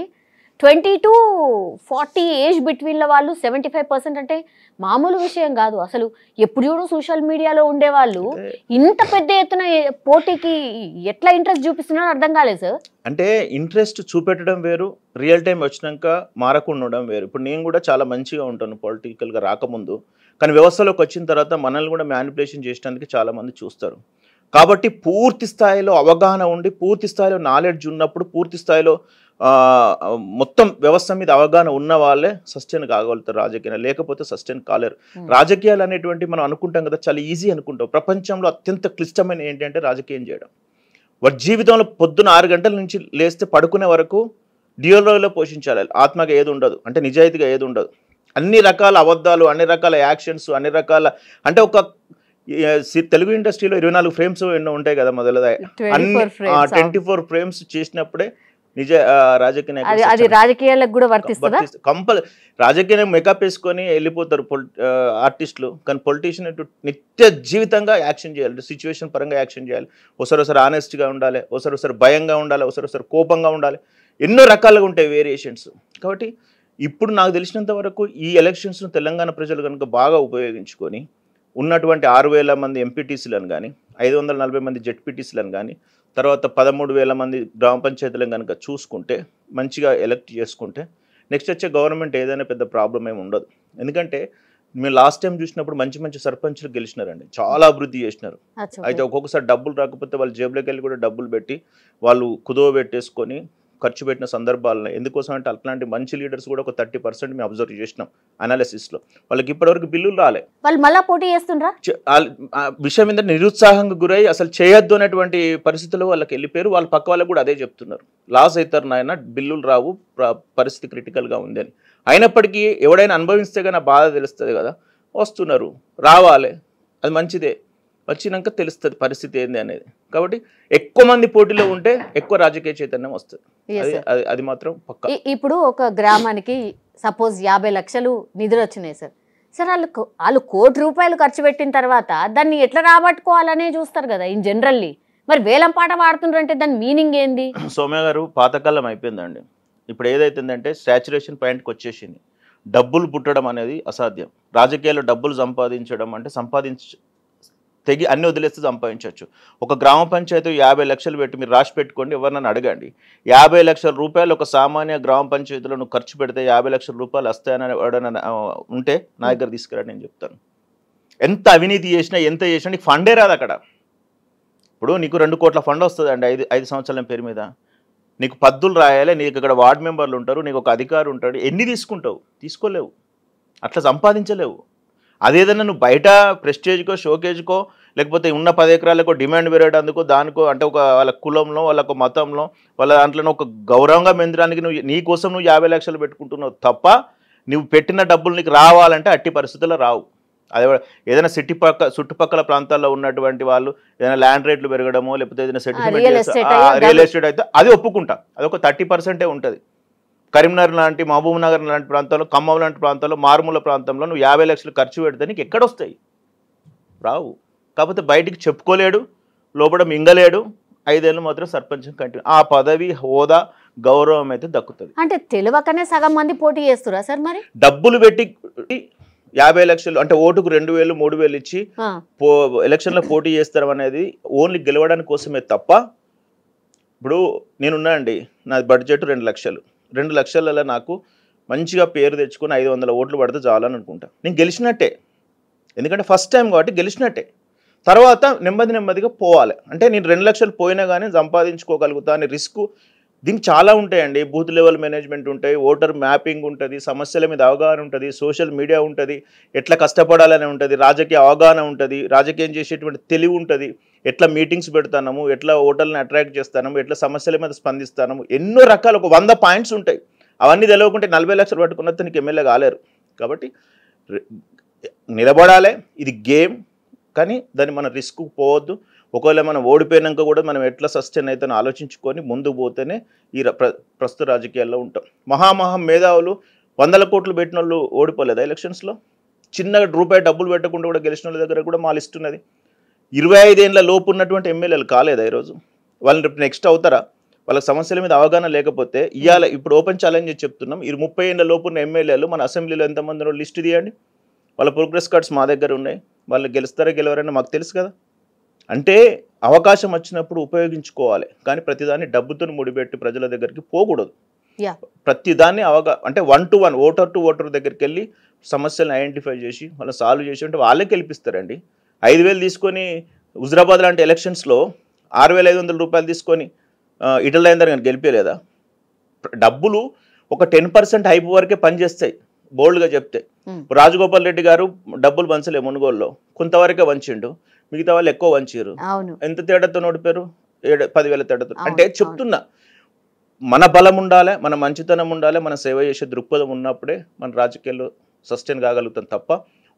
20 to 40 ఏజ్ బిట్వీన్ వాళ్ళు 75% అంటే మామూలు విషయం కాదు. అసలు ఎప్పుడు చూడు సోషల్ మీడియాలో ఉండేవాళ్ళు ఇంత పెద్ద ఎత్తున పోటీకి ఎట్లా ఇంట్రెస్ట్ చూపిస్తున్నారో అర్థం కాలేదు సార్. అంటే ఇంట్రెస్ట్ చూపెట్టడం వేరు, రియల్ టైం వచ్చినాక మారకుండా ఉండడం వేరు. ఇప్పుడు నేను కూడా చాలా మంచిగా ఉంటాను పొలిటికల్గా రాకముందు, కానీ వ్యవస్థలోకి వచ్చిన తర్వాత మనల్ని కూడా మ్యానిపులేషన్ చేయడానికి చాలామంది చూస్తారు. కాబట్టి పూర్తి స్థాయిలో అవగాహన ఉండి, పూర్తి స్థాయిలో నాలెడ్జ్ ఉన్నప్పుడు, పూర్తి స్థాయిలో మొత్తం వ్యవస్థ మీద అవగాహన ఉన్న వాళ్ళే సస్టైన్ కాగలుగుతారు రాజకీయాలు, లేకపోతే సస్టైన్ కాలేరు. రాజకీయాలు అనేటువంటి మనం అనుకుంటాం కదా, చాలా ఈజీ అనుకుంటాం. ప్రపంచంలో అత్యంత క్లిష్టమైన ఏంటంటే రాజకీయం చేయడం. వారి జీవితంలో పొద్దున 6 గంటల నుంచి లేస్తే పడుకునే వరకు డియోలో పోషించాలి. ఆత్మగా ఏది ఉండదు, అంటే నిజాయితీగా ఏది ఉండదు. అన్ని రకాల అబద్ధాలు, అన్ని రకాల యాక్షన్స్, అన్ని రకాల అంటే ఒక తెలుగు ఇండస్ట్రీలో 24 ఫ్రేమ్స్ ఎన్నో ఉంటాయి కదా మొదలదా, అన్ని 24 ఫ్రేమ్స్ చేసినప్పుడే నిజ రాజకీయ రాజకీయాలకు కూడా వర్తిస్తుందా? రాజకీయ మేకప్ వేసుకొని వెళ్ళిపోతారు ఆర్టిస్టులు, కానీ పొలిటీషియన్ నిత్య జీవితంగా యాక్షన్ చేయాలి, సిచ్యువేషన్ పరంగా యాక్షన్ చేయాలి. ఒకసారి ఆనెస్ట్గా ఉండాలి, ఒకసారి భయంగా ఉండాలి, ఒకసారి కోపంగా ఉండాలి. ఎన్నో రకాలుగా ఉంటాయి వేరియేషన్స్. కాబట్టి ఇప్పుడు నాకు తెలిసినంత వరకు ఈ ఎలక్షన్స్ను తెలంగాణ ప్రజలు కనుక బాగా ఉపయోగించుకొని ఉన్నటువంటి 6,000 మంది ఎంపీటీసీలను కానీ, 540 మంది జెడ్పీటీసీలను కానీ, తర్వాత 13,000 మంది గ్రామ పంచాయతీలను కనుక చూసుకుంటే, మంచిగా ఎలక్ట్ చేసుకుంటే నెక్స్ట్ వచ్చే గవర్నమెంట్ ఏదైనా పెద్ద ప్రాబ్లం ఏమి ఉండదు. ఎందుకంటే మేము లాస్ట్ టైం చూసినప్పుడు మంచి సర్పంచ్లు గెలిచినారండి, చాలా అభివృద్ధి చేసినారు. అయితే ఒక్కొక్కసారి డబ్బులు రాకపోతే వాళ్ళ జేబులోకి వెళ్ళి కూడా డబ్బులు పెట్టి వాళ్ళు కుదువ పెట్టేసుకొని ఖర్చు పెట్టిన సందర్భాలను. ఎందుకోసం అంటే అట్లాంటి మంచి లీడర్స్ కూడా ఒక 30% మేము అబ్జర్వ్ చేసినాం అనాలిసిస్లో. వాళ్ళకి ఇప్పటివరకు బిల్లులు రాలే, వాళ్ళు మళ్ళీ పోటీ చేస్తుండ్రా. విషయం ఏంటంటే నిరుత్సాహంగా గురై అసలు చేయొద్దు అనేటువంటి పరిస్థితుల్లో వాళ్ళకి వెళ్ళిపోయారు. వాళ్ళ పక్క వాళ్ళకి కూడా అదే చెప్తున్నారు, లాస్ అవుతారు నాయన, బిల్లులు రావు, పరిస్థితి క్రిటికల్గా ఉంది అని. అయినప్పటికీ ఎవడైనా అనుభవిస్తే కానీ బాధ తెలుస్తుంది కదా, వస్తున్నారు, రావాలి, అది మంచిదే, వచ్చినాక తెలుస్తుంది పరిస్థితి ఏంది అనేది. కాబట్టి ఎక్కువ మంది పోటీలో ఉంటే ఎక్కువ రాజకీయ చైతన్యం వస్తుంది, అది మాత్రం పక్కా. ఇప్పుడు ఒక గ్రామానికి సపోజ్ 50 లక్షలు నిధులు వచ్చినాయి సార్. వాళ్ళు 1 కోటి రూపాయలు ఖర్చు పెట్టిన తర్వాత దాన్ని ఎట్లా రాబట్టుకోవాలనే చూస్తారు కదా ఇన్ జనరల్లీ. మరి వేలం పాట వాడుతుండ్రంటే దాని మీనింగ్ ఏంది? సౌమ్య గారు, పాతకాలం అయిపోయిందండి. ఇప్పుడు ఏదైతుందంటే సాచురేషన్ పాయింట్కి వచ్చేసింది. డబ్బులు పుట్టడం అనేది అసాధ్యం. రాజకీయాల్లో డబ్బులు సంపాదించడం అంటే తెగి అన్ని వదిలేస్తే సంపాదించవచ్చు. ఒక గ్రామ పంచాయతీ 50 లక్షలు పెట్టి మీరు రాసి పెట్టుకోండి, ఎవరినైనా అడగండి. 50 లక్షల రూపాయలు ఒక సామాన్య గ్రామ పంచాయతీలో నువ్వు ఖర్చు పెడితే 50 లక్షల రూపాయలు వస్తాయని ఎవడైనా ఉంటే నా దగ్గర తీసుకురాని నేను చెప్తాను. ఎంత అవినీతి చేసినా ఎంత చేసినా నీకు ఫండే రాదు అక్కడ. ఇప్పుడు నీకు 2 కోట్ల ఫండ్ వస్తుంది అండి 5 సంవత్సరాల పేరు మీద. నీకు పద్దులు రాయాలి, నీకు ఇక్కడ వార్డు మెంబర్లు ఉంటారు, నీకు ఒక అధికారి ఉంటాడు, ఎన్ని తీసుకుంటావు? తీసుకోలేవు, అట్లా సంపాదించలేవు. అదేదన్నా నువ్వు బయట ప్రెస్టేజ్కో, షోకేజ్కో, లేకపోతే ఉన్న 10 ఎకరాలకో డిమాండ్ పెరగడానికి దానికో, అంటే ఒక వాళ్ళ కులంలో, వాళ్ళకు మతంలో, వాళ్ళ దాంట్లో ఒక గౌరవంగా మెందడానికి నీ కోసం నువ్వు 50 లక్షలు పెట్టుకుంటున్నావు తప్ప, నువ్వు పెట్టిన డబ్బులు నీకు రావాలంటే అట్టి పరిస్థితుల్లో రావు. అదే ఏదైనా చుట్టుపక్కల ప్రాంతాల్లో ఉన్నటువంటి వాళ్ళు ఏదైనా ల్యాండ్ రేట్లు పెరగడమో, లేకపోతే ఏదైనా సెటిల్మెంట్ రియల్ ఎస్టేట్ అయితే అది ఒప్పుకుంటా, అదొక 30% ఉంటుంది. కరీంనగర్ లాంటి, మహబూబ్ నగర్ లాంటి ప్రాంతాల్లో, ఖమ్మం లాంటి ప్రాంతాల్లో, మారుమూల ప్రాంతంలో నువ్వు 50 లక్షలు ఖర్చు పెడితే నీకు ఎక్కడొస్తాయి? రావు. కాకపోతే బయటికి చెప్పుకోలేడు, లోపల మింగలేడు, 5 ఏళ్ళు మాత్రం సర్పంచ్ కంటిన్యూ, ఆ పదవి హోదా గౌరవం అయితే దక్కుతుంది. అంటే తెలియకనే సగం మంది పోటీ చేస్తురా సార్? మరి డబ్బులు పెట్టి 50 లక్షలు అంటే ఓటుకు 2000 3000 ఇచ్చి ఎలక్షన్లో పోటీ చేస్తారు అనేది ఓన్లీ గెలవడానికి కోసమే తప్ప, ఇప్పుడు నేనున్నా అండి, నా బడ్జెట్ 2 లక్షలు, 2 లక్షలలో నాకు మంచిగా పేరు తెచ్చుకొని 500 ఓట్లు పడితే చాలని అనుకుంటా. నేను గెలిచినట్టే, ఎందుకంటే ఫస్ట్ టైం కాబట్టి గెలిచినట్టే. తర్వాత నెమ్మదిగా పోవాలి. అంటే నేను 2 లక్షలు పోయినా కానీ సంపాదించుకోగలుగుతా అని రిస్క్ దీనికి చాలా ఉంటాయండి. బూత్ లెవెల్ మేనేజ్మెంట్ ఉంటాయి, ఓటర్ మ్యాపింగ్ ఉంటుంది, సమస్యల మీద అవగాహన ఉంటుంది, సోషల్ మీడియా ఉంటుంది, ఎట్లా కష్టపడాలని ఉంటుంది, రాజకీయ అవగాహన ఉంటుంది, రాజకీయం చేసేటువంటి తెలివి ఉంటుంది, ఎట్లా మీటింగ్స్ పెడతాము, ఎట్లా ఓటర్లను అట్రాక్ట్ చేస్తాము, ఎట్లా సమస్యల మీద స్పందిస్తాము, ఎన్నో రకాల ఒక 100 పాయింట్స్ ఉంటాయి. అవన్నీ తెలియకుంటే 40 లక్షలు పట్టుకున్నట్టు నీకు ఎమ్మెల్యే కాలేరు. కాబట్టి నిలబడాలి, ఇది గేమ్, కానీ దాన్ని మనం రిస్క్ పోవద్దు. ఒకవేళ మనం ఓడిపోయినాక కూడా మనం ఎట్లా సస్టైన్ అవుతానో ఆలోచించుకొని ముందుకు పోతేనే ఈ ప్రస్తుత రాజకీయాల్లో ఉంటాం. మహా మేధావులు 100 కోట్లు పెట్టిన వాళ్ళు ఓడిపోలేదా ఎలక్షన్స్లో? చిన్నగా రూపాయి డబ్బులు పెట్టకుండా కూడా గెలిచిన వాళ్ళ దగ్గర కూడా మా లిస్ట్ ఉన్నది. 25 ఏళ్ళ లోపు ఉన్నటువంటి ఎమ్మెల్యేలు కాలేదా ఈరోజు? వాళ్ళని రేపు నెక్స్ట్ అవుతారా? వాళ్ళకి సమస్యల మీద అవగాహన లేకపోతే ఇవాళ ఇప్పుడు ఓపెన్ ఛాలెంజ్ చెప్తున్నాం, ఈ 30 ఏళ్ళ లోపు ఉన్న ఎమ్మెల్యేలు మన అసెంబ్లీలో ఎంతమంది లిస్ట్ తీయండి. వాళ్ళ ప్రోగ్రెస్ కార్డ్స్ మా దగ్గర ఉన్నాయి. వాళ్ళు గెలుస్తారా గెలవరని మాకు తెలుసు కదా. అంటే అవకాశం వచ్చినప్పుడు ఉపయోగించుకోవాలి, కానీ ప్రతిదాన్ని డబ్బుతో ముడిపెట్టి ప్రజల దగ్గరికి పోకూడదు. ప్రతిదాన్ని అంటే 1 to 1 ఓటర్ టు ఓటర్ దగ్గరికి వెళ్ళి సమస్యలను ఐడెంటిఫై చేసి వాళ్ళని సాల్వ్ చేసి అంటే వాళ్ళే గెలిపిస్తారండి. 5,000 తీసుకొని హుజరాబాద్ లాంటి ఎలక్షన్స్లో 6,500 రూపాయలు తీసుకొని ఇటల్ అయిందని కానీ గెలిపేలేదా? డబ్బులు ఒక 10% హైప్ వరకే పనిచేస్తాయి బోల్డ్గా చెప్తే. రాజగోపాల్ రెడ్డి గారు డబ్బులు పంచలే మునుగోలులో, కొంతవరకే వంచిండు, మిగతా వాళ్ళు ఎక్కువ వంచారు. ఎంత తేడాతో ఓడిపోయారు? 10,000 తేడాతో. అంటే చెప్తున్నా, మన బలం ఉండాలి, మన మంచితనం ఉండాలి, మన సేవ చేసే దృక్పథం ఉన్నప్పుడే మన రాజకీయాల్లో సస్టైన్ కాగలుగుతాం తప్ప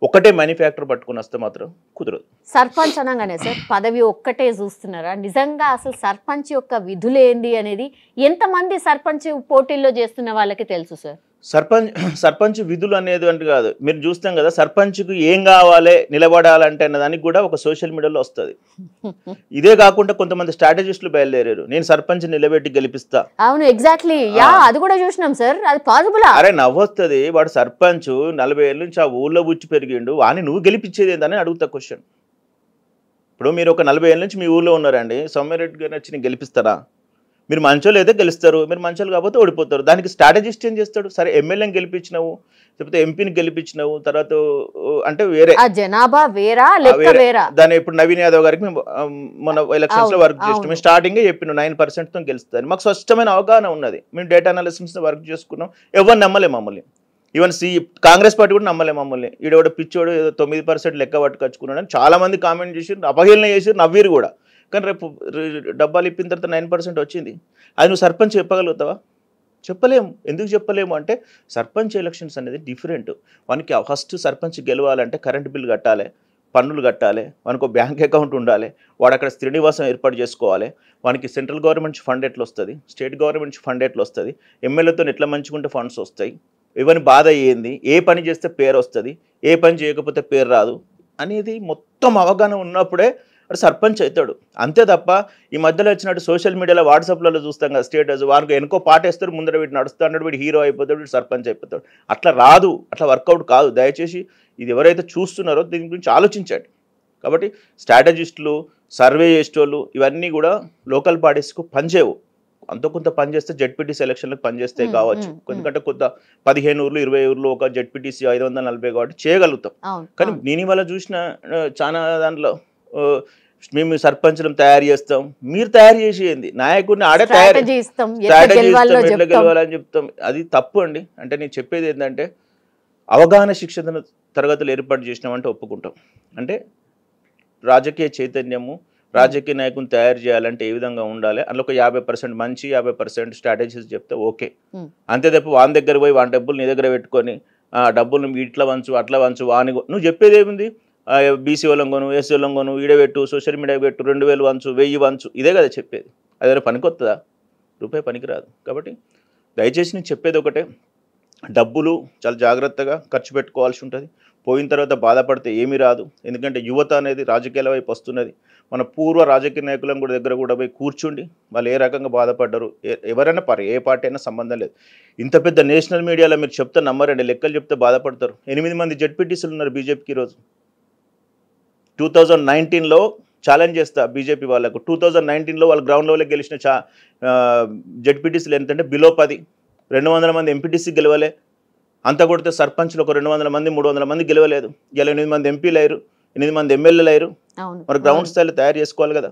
ఒకటే మ్యానుఫ్యాక్చర్ పట్టుకుని వస్తే మాత్రం కుదరదు. సర్పంచ్ అనగానే సార్ పదవి ఒక్కటే చూస్తున్నారా? నిజంగా అసలు సర్పంచ్ యొక్క విధులు ఏంది అనేది ఎంతమంది సర్పంచ్ పోటీల్లో చేస్తున్న వాళ్ళకి తెలుసు సార్? సర్పంచ్ విధులు అనేది అంటే కాదు, మీరు చూస్తాం కదా సర్పంచ్కి ఏం కావాలి నిలబడాలంటే అన్నదానికి కూడా ఒక సోషల్ మీడియాలో వస్తుంది. ఇదే కాకుండా కొంతమంది స్ట్రాటజిస్టులు బయలుదేరారు, నేను సర్పంచ్ నిలబెట్టి గెలిపిస్తా. అవును, ఎగ్జాక్ట్లీ, అది కూడా చూసినాం సార్. అది పాసిబుల్? అరే నవ్వొస్తుంది, వాడు సర్పంచ్ 40 ఏళ్ళ నుంచి ఆ ఊళ్ళో బుచ్చి పెరిగిండు, వాని నువ్వు గెలిపించేది ఏందని అడుగుతా క్వశ్చన్. ఇప్పుడు మీరు ఒక 40 ఏళ్ళ నుంచి మీ ఊళ్ళో ఉన్నారండి, సౌమ్యారెడ్డి గారిని వచ్చి నేను గెలిపిస్తారా? మీరు మంచోళ్ళు అయితే గెలుస్తారు, మీరు మంచోళ్ళు కాకపోతే ఓడిపోతారు. దానికి స్ట్రాటజిస్ట్ ఏం చేస్తాడు? సరే ఎంఎల్ఏని గెలిపించినావు, లేకపోతే ఎంపీని గెలిపించినావు, తర్వాత అంటే వేరే జనాభా వేరా దాన్ని ఇప్పుడు నవీన్ యాదవ్ గారికి మేము మన ఎలక్షన్స్ లో వర్క్ చేస్తాం. మేము స్టార్టింగే చెప్పిన 9%తో గెలుస్తుంది. మాకు స్పష్టమైన అవగాహన ఉన్నది. మేము డేటా అనాలిసిస్ వర్క్ చేసుకున్నాం. ఎవరు నమ్మలే మమ్మల్ని, ఈవెన్ కాంగ్రెస్ పార్టీ కూడా నమ్మలే మమ్మల్ని. ఈడోడ పిచ్చోడు 9% లెక్క పట్టుకొచ్చుకున్నాడు అని చాలా మంది కామెంట్ చేసి అపహేళన చేసి నవ్వీరు కూడా. కానీ రేపు డబ్బాలు ఇప్పిన తర్వాత 9% వచ్చింది. అది నువ్వు సర్పంచ్ చెప్పగలుగుతావా? చెప్పలేము. ఎందుకు చెప్పలేము అంటే సర్పంచ్ ఎలక్షన్స్ అనేది డిఫరెంట్. వానికి ఫస్ట్ సర్పంచ్ గెలవాలంటే కరెంట్ బిల్ కట్టాలి, పన్నులు కట్టాలి, వానికి ఒక బ్యాంక్ అకౌంట్ ఉండాలి, వాడు అక్కడ శ్రీనివాసం ఏర్పాటు చేసుకోవాలి, వానికి సెంట్రల్ గవర్నమెంట్ ఫండ్ ఎట్లా వస్తుంది, స్టేట్ గవర్నమెంట్ ఫండ్ ఎట్లా వస్తుంది, ఎమ్మెల్యేతో ఎట్లా మంచుకుంటే ఫండ్స్ వస్తాయి, ఇవన్నీ బాధ ఏంది, ఏ పని చేస్తే పేరు వస్తుంది, ఏ పని చేయకపోతే పేరు రాదు అనేది మొత్తం అవగాహన ఉన్నప్పుడే అటు సర్పంచ్ అవుతాడు. అంతే తప్ప ఈ మధ్యలో వచ్చినట్టు సోషల్ మీడియాలో వాట్సాప్లలో చూస్తాం కదా స్టేటస్, వారికి ఎనుకో పాట వేస్తారు, ముందర వీడు నడుస్తాడు, వీడు హీరో అయిపోతాడు, వీడు సర్పంచ్ అయిపోతాడు. అట్లా రాదు, అట్లా వర్కౌట్ కాదు. దయచేసి ఇది ఎవరైతే చూస్తున్నారో దీని గురించి ఆలోచించండి. కాబట్టి స్ట్రాటజిస్టులు, సర్వే చేసేటోళ్ళు ఇవన్నీ కూడా లోకల్ బాడీస్కు పనిచేయవు. అంత కొంత పనిచేస్తే జెడ్పీటీసీ ఎలక్షన్లకు పనిచేస్తే కావచ్చు. ఎందుకంటే కొంత 15 ఊర్లు 20 ఊర్లు ఒక జెడ్పీటీసీ 540 కాబట్టి చేయగలుగుతాం. కానీ నేను ఇవాళ చూసిన చాలా దాంట్లో మేము సర్పంచ్లను తయారు చేస్తాం, మీరు తయారు చేసేయండి, నాయకుడిని ఆడే తయారు ఎట్లా గెలవాలని చెప్తాం. అది తప్పు అండి. అంటే నేను చెప్పేది ఏంటంటే అవగాహన శిక్షణ తరగతులు ఏర్పాటు చేసినామంటే ఒప్పుకుంటాం. అంటే రాజకీయ చైతన్యము, రాజకీయ నాయకుని తయారు చేయాలంటే ఏ విధంగా ఉండాలి, అందులో ఒక 50% మంచి 50% స్ట్రాటజీస్ చెప్తే ఓకే. అంతే తప్ప వాని దగ్గర పోయి వాని డబ్బులు నీ దగ్గర పెట్టుకొని డబ్బులు ఇట్లా వంచు అట్లా వంచు వాని నువ్వు చెప్పేది ఏముంది? బీసీ వాళ్ళంగోను, ఎస్సీ వాళ్ళంగోను, ఈడబెట్టు, సోషల్ మీడియా పెట్టు, 2000 వంచు, 1000 వంచు, ఇదే కదా చెప్పేది. అదే పనికొస్తుందా? రూపాయి పనికిరాదు. కాబట్టి దయచేసి నేను చెప్పేది ఒకటే, డబ్బులు చాలా జాగ్రత్తగా ఖర్చు పెట్టుకోవాల్సి ఉంటుంది. పోయిన తర్వాత బాధపడితే ఏమీ రాదు. ఎందుకంటే యువత అనేది రాజకీయాల వైపు వస్తున్నది. మన పూర్వ రాజకీయ నాయకులను కూడా దగ్గర కూడా పోయి కూర్చుండి వాళ్ళు ఏ రకంగా బాధపడ్డారు, ఎవరైనా ఏ పార్టీ అయినా సంబంధం లేదు. ఇంత పెద్ద నేషనల్ మీడియాలో మీరు చెప్తే నమ్మరండి, లెక్కలు చెప్తే బాధపడతారు. 8 మంది జెడ్పీటీసీలు ఉన్నారు బీజేపీకి ఈరోజు. 2019లో ఛాలెంజ్ చేస్తా బీజేపీ వాళ్ళకు. 2019లో వాళ్ళు గ్రౌండ్ లెవెల్కి గెలిచిన జెడ్పీటీసీలు ఎంతంటే బిలో 10. 200 మంది ఎంపీటీసీ గెలవలే. అంతా కొడితే సర్పంచ్లు ఒక 200 మంది 300 మంది గెలవలేదు. ఇలా 8 మంది ఎంపీలు అయ్యారు, 8 మంది ఎమ్మెల్యేలు అయ్యారు. మరి గ్రౌండ్ స్థాయిలో తయారు చేసుకోవాలి కదా.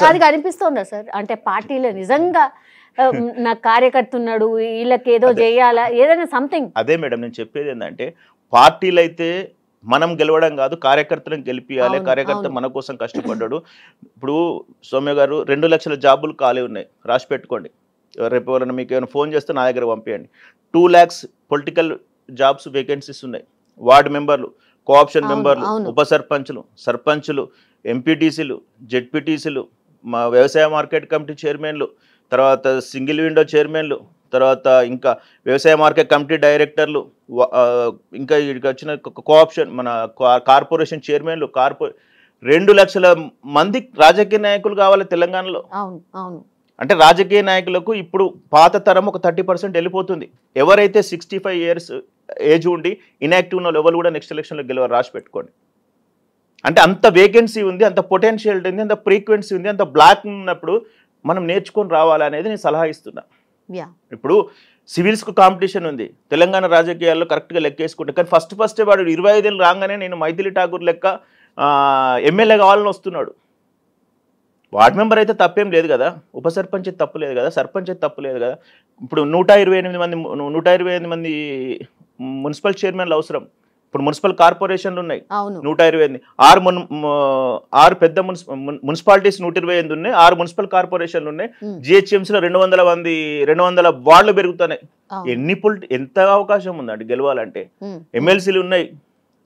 అది కనిపిస్తుందా సార్? అంటే పార్టీలో నిజంగా నా కార్యకర్త ఉన్నాడు, వీళ్ళకి ఏదో చేయాలా, ఏదైనా సంథింగ్. అదే మేడం నేను చెప్పేది ఏంటంటే, పార్టీలు అయితే మనం గెలవడం కాదు, కార్యకర్తలను గెలిపియాలి. కార్యకర్త మన కోసం కష్టపడ్డాడు. ఇప్పుడు సౌమ్య గారు 2 లక్షల జాబులు ఖాళీ ఉన్నాయి, రాసి పెట్టుకోండి. రేపు ఎవరైనా మీకు ఏమైనా ఫోన్ చేస్తే నా దగ్గర పంపించండి. 2 lakhs పొలిటికల్ జాబ్స్ వేకెన్సీస్ ఉన్నాయి. వార్డు మెంబర్లు, కోఆప్షన్ మెంబర్లు, ఉప సర్పంచులు, సర్పంచులు, ఎంపీటీసీలు, జెడ్పీటీసీలు, మా వ్యవసాయ మార్కెట్ కమిటీ చైర్మన్లు, తర్వాత సింగిల్ విండో చైర్మన్లు, తర్వాత ఇంకా వ్యవసాయ మార్కెట్ కమిటీ డైరెక్టర్లు, ఇంకా ఇక్కడికి వచ్చిన కోఆప్షన్ మన కార్పొరేషన్ చైర్మన్లు, 2 లక్షల మంది రాజకీయ నాయకులు కావాలి తెలంగాణలో. అంటే రాజకీయ నాయకులకు ఇప్పుడు పాత తరం ఒక 30% వెళ్ళిపోతుంది. ఎవరైతే 65 years ఏజ్ ఉండి ఇన్యాక్టివ్ ఉన్న లెవెల్ కూడా నెక్స్ట్ ఎలక్షన్లో గెలవరు, రాసి పెట్టుకోండి. అంటే అంత వేకెన్సీ ఉంది, అంత పొటెన్షియల్ ఉంది, అంత ఫ్రీక్వెన్సీ ఉంది, అంత బ్లాక్ ఉన్నప్పుడు మనం నేర్చుకొని రావాలనేది నేను సలహా ఇస్తున్నా. ఇప్పుడు సివిల్స్కు కాంపిటీషన్ ఉంది తెలంగాణ రాజకీయాల్లో కరెక్ట్గా లెక్కేసుకుంటే. కానీ ఫస్ట్ వాడు 25 ఏళ్ళు రాగానే నేను మైథిలి ఠాకూర్ లెక్క ఎమ్మెల్యే కావాలని వస్తున్నాడు. వార్డ్ మెంబర్ అయితే తప్పేం లేదు కదా, ఉప సర్పంచ్ తప్పు లేదు కదా, సర్పంచ్ అయితే తప్పు లేదు కదా. ఇప్పుడు 128 మంది మున్సిపల్ చైర్మన్లు అవసరం. ఇప్పుడు మున్సిపల్ కార్పొరేషన్లు ఉన్నాయి 128. 6 పెద్ద మున్సిపాలిటీస్ 128 ఉన్నాయి, 6 మున్సిపల్ కార్పొరేషన్లు ఉన్నాయి. జిహెచ్ఎంసీలో 200 వార్డులు పెరుగుతున్నాయి. ఎంత అవకాశం ఉందండి గెలవాలంటే. ఎమ్మెల్సీలు ఉన్నాయి.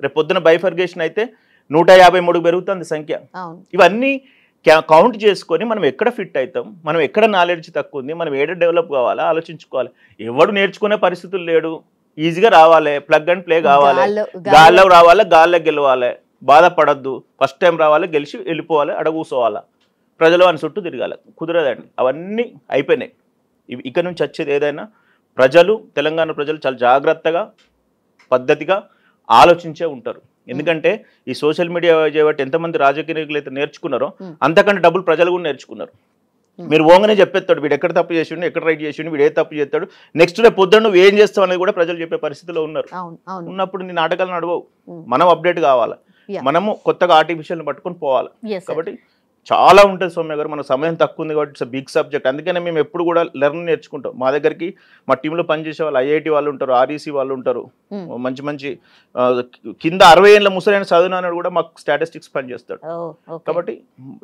రేపు పొద్దున బైఫర్గేషన్ అయితే 153 పెరుగుతుంది సంఖ్య. ఇవన్నీ కౌంట్ చేసుకొని మనం ఎక్కడ ఫిట్ అవుతాం, మనం ఎక్కడ నాలెడ్జ్ తక్కువ ఉంది, మనం ఏడ డెవలప్ కావాలా ఆలోచించుకోవాలి. ఎవడు నేర్చుకునే పరిస్థితులు లేడు. ఈజీగా రావాలి, ప్లగ్ అండ్ ప్లే కావాలి, గాల్లో రావాలి, గాల్లో గెలవాలి, బాధపడద్దు. ఫస్ట్ టైం రావాలి, గెలిచి వెళ్ళిపోవాలి, అడ కూర్చోవాలా, ప్రజలు అని చుట్టూ తిరగాలి. కుదరదండి. అవన్నీ అయిపోయినాయి. ఇక నుంచి వచ్చేది ఏదైనా తెలంగాణ ప్రజలు చాలా జాగ్రత్తగా పద్ధతిగా ఆలోచించే ఉంటారు. ఎందుకంటే ఈ సోషల్ మీడియా చేయబట్టి ఎంతమంది రాజకీయ నాయకులు అయితే నేర్చుకున్నారో అంతకంటే డబ్బులు ప్రజలు కూడా నేర్చుకున్నారు. మీరు ఓంగానే చెప్పేస్తాడు, వీడు ఎక్కడ తప్పు చేసిండు, ఎక్కడ రైట్ చేసిండు, వీడు ఏ తప్పు చేస్తాడు, నెక్స్ట్ డే పొద్దున్న నువ్వు ఏం చేస్తావు అనేది కూడా ప్రజలు చెప్పే పరిస్థితిలో ఉన్నారు. ఉన్నప్పుడు నీ నాటకాలు నడవవు. మనం అప్డేట్ కావాలి, మనము కొత్తగా ఆర్టిఫిషియల్ పట్టుకొని పోవాలి. కాబట్టి చాలా ఉంటుంది సౌమ్య గారు. మన సమయం తక్కువ ఉంది కాబట్టి ఇట్స్ బిగ్ సబ్జెక్ట్. అందుకనే మేము ఎప్పుడు కూడా లెర్న్ నేర్చుకుంటాం. మా దగ్గరికి మా టీంలో పనిచేసే వాళ్ళు ఐఐటి వాళ్ళు ఉంటారు, ఆర్ఈసీ వాళ్ళు ఉంటారు, మంచి కింద 60 ఏళ్ళ ముసలైన చదువునాడు కూడా మాకు స్టాటిస్టిక్స్ పనిచేస్తాడు. కాబట్టి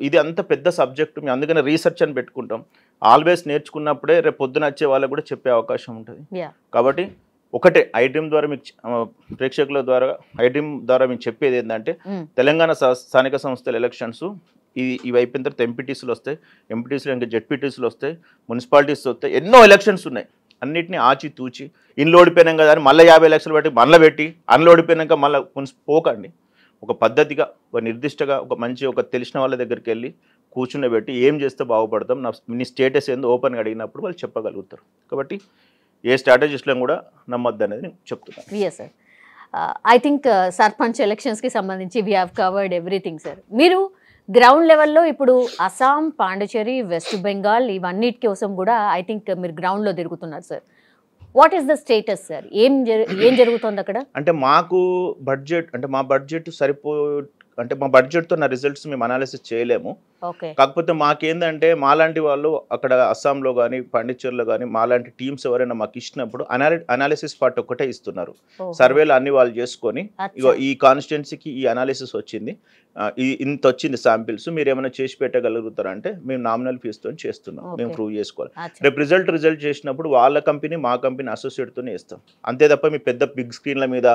ఇది అంత పెద్ద సబ్జెక్ట్. మేము అందుకనే రీసెర్చ్ అని పెట్టుకుంటాం. ఆల్వేస్ నేర్చుకున్నప్పుడే రేపు పొద్దున వచ్చే వాళ్ళకు కూడా చెప్పే అవకాశం ఉంటుంది. కాబట్టి ఒకటే ఐడ్రీమ్ ద్వారా మీకు ప్రేక్షకుల ద్వారా మేము చెప్పేది ఏంటంటే, తెలంగాణ స్థానిక సంస్థల ఎలక్షన్స్ ఇవి అయిపోయిన తర్వాత ఎంపీటీసీలు వస్తాయి, ఎంపీటీసీలు ఇంకా జెడ్పీటీసీలు వస్తాయి, మున్సిపాలిటీస్ వస్తాయి, ఎన్నో ఎలక్షన్స్ ఉన్నాయి. అన్నిటిని ఆచితూచి ఇన్లో ఓడిపోయినాం కదా అని మళ్ళీ 50 లక్షలు పెట్టి మళ్ళీ పెట్టి అన్లో ఓడిపోయినాక మళ్ళీ పోకండి. ఒక పద్ధతిగా, ఒక నిర్దిష్టగా, ఒక తెలిసిన వాళ్ళ దగ్గరికి వెళ్ళి కూర్చుని ఏం చేస్తే బాగుపడతాం, నీ స్టేటస్ ఏందో ఓపెన్గా అడిగినప్పుడు వాళ్ళు చెప్పగలుగుతారు. కాబట్టి ఏ స్ట్రాటజిస్ట్లను కూడా నమ్మొద్దు అనేది నేను చెప్తున్నాను. Yes sir. I think sarpanch ఎలక్షన్స్కి సంబంధించి we have covered everything sir. మీరు గ్రౌండ్ లెవెల్లో ఇప్పుడు అస్సాం, పాండిచేరి, వెస్ట్ బెంగాల్ ఇవన్నిటి కోసం కూడా ఐ థింక్ మీరు గ్రౌండ్లో తిరుగుతున్నారు sir. What is the status sir? ఏం జరుగుతుంది అక్కడ? అంటే మాకు బడ్జెట్, అంటే మా బడ్జెట్ అంటే మా బడ్జెట్తో నా రిజల్ట్స్ మేము అనాలిసిస్ చేయలేము. కాకపోతే మాకేందంటే మాలాంటి వాళ్ళు అక్కడ అస్సాంలో కానీ పాండిచేరిలో కానీ మాలాంటి టీమ్స్ ఎవరైనా మాకు ఇచ్చినప్పుడు అనాలిసిస్ పార్ట్ ఒక్కటే ఇస్తున్నారు. సర్వేలు అన్ని వాళ్ళు చేసుకొని ఇగో ఈ కాన్స్టిట్యున్సీకి ఈ అనాలిసిస్ వచ్చింది, ఇంత వచ్చింది శాంపిల్స్, మీరు ఏమైనా చేసి పెట్టగలుగుతారంటే మేము నామినల్ ఫీజుతో చేస్తున్నాం, మేము ప్రూవ్ చేసుకోవాలి. రేపు రిజల్ట్ చేసినప్పుడు వాళ్ళ కంపెనీ మా కంపెనీ అసోసియేట్తోనే ఇస్తాం. అంతే తప్ప మీ పెద్ద బిగ్ స్క్రీన్ల మీద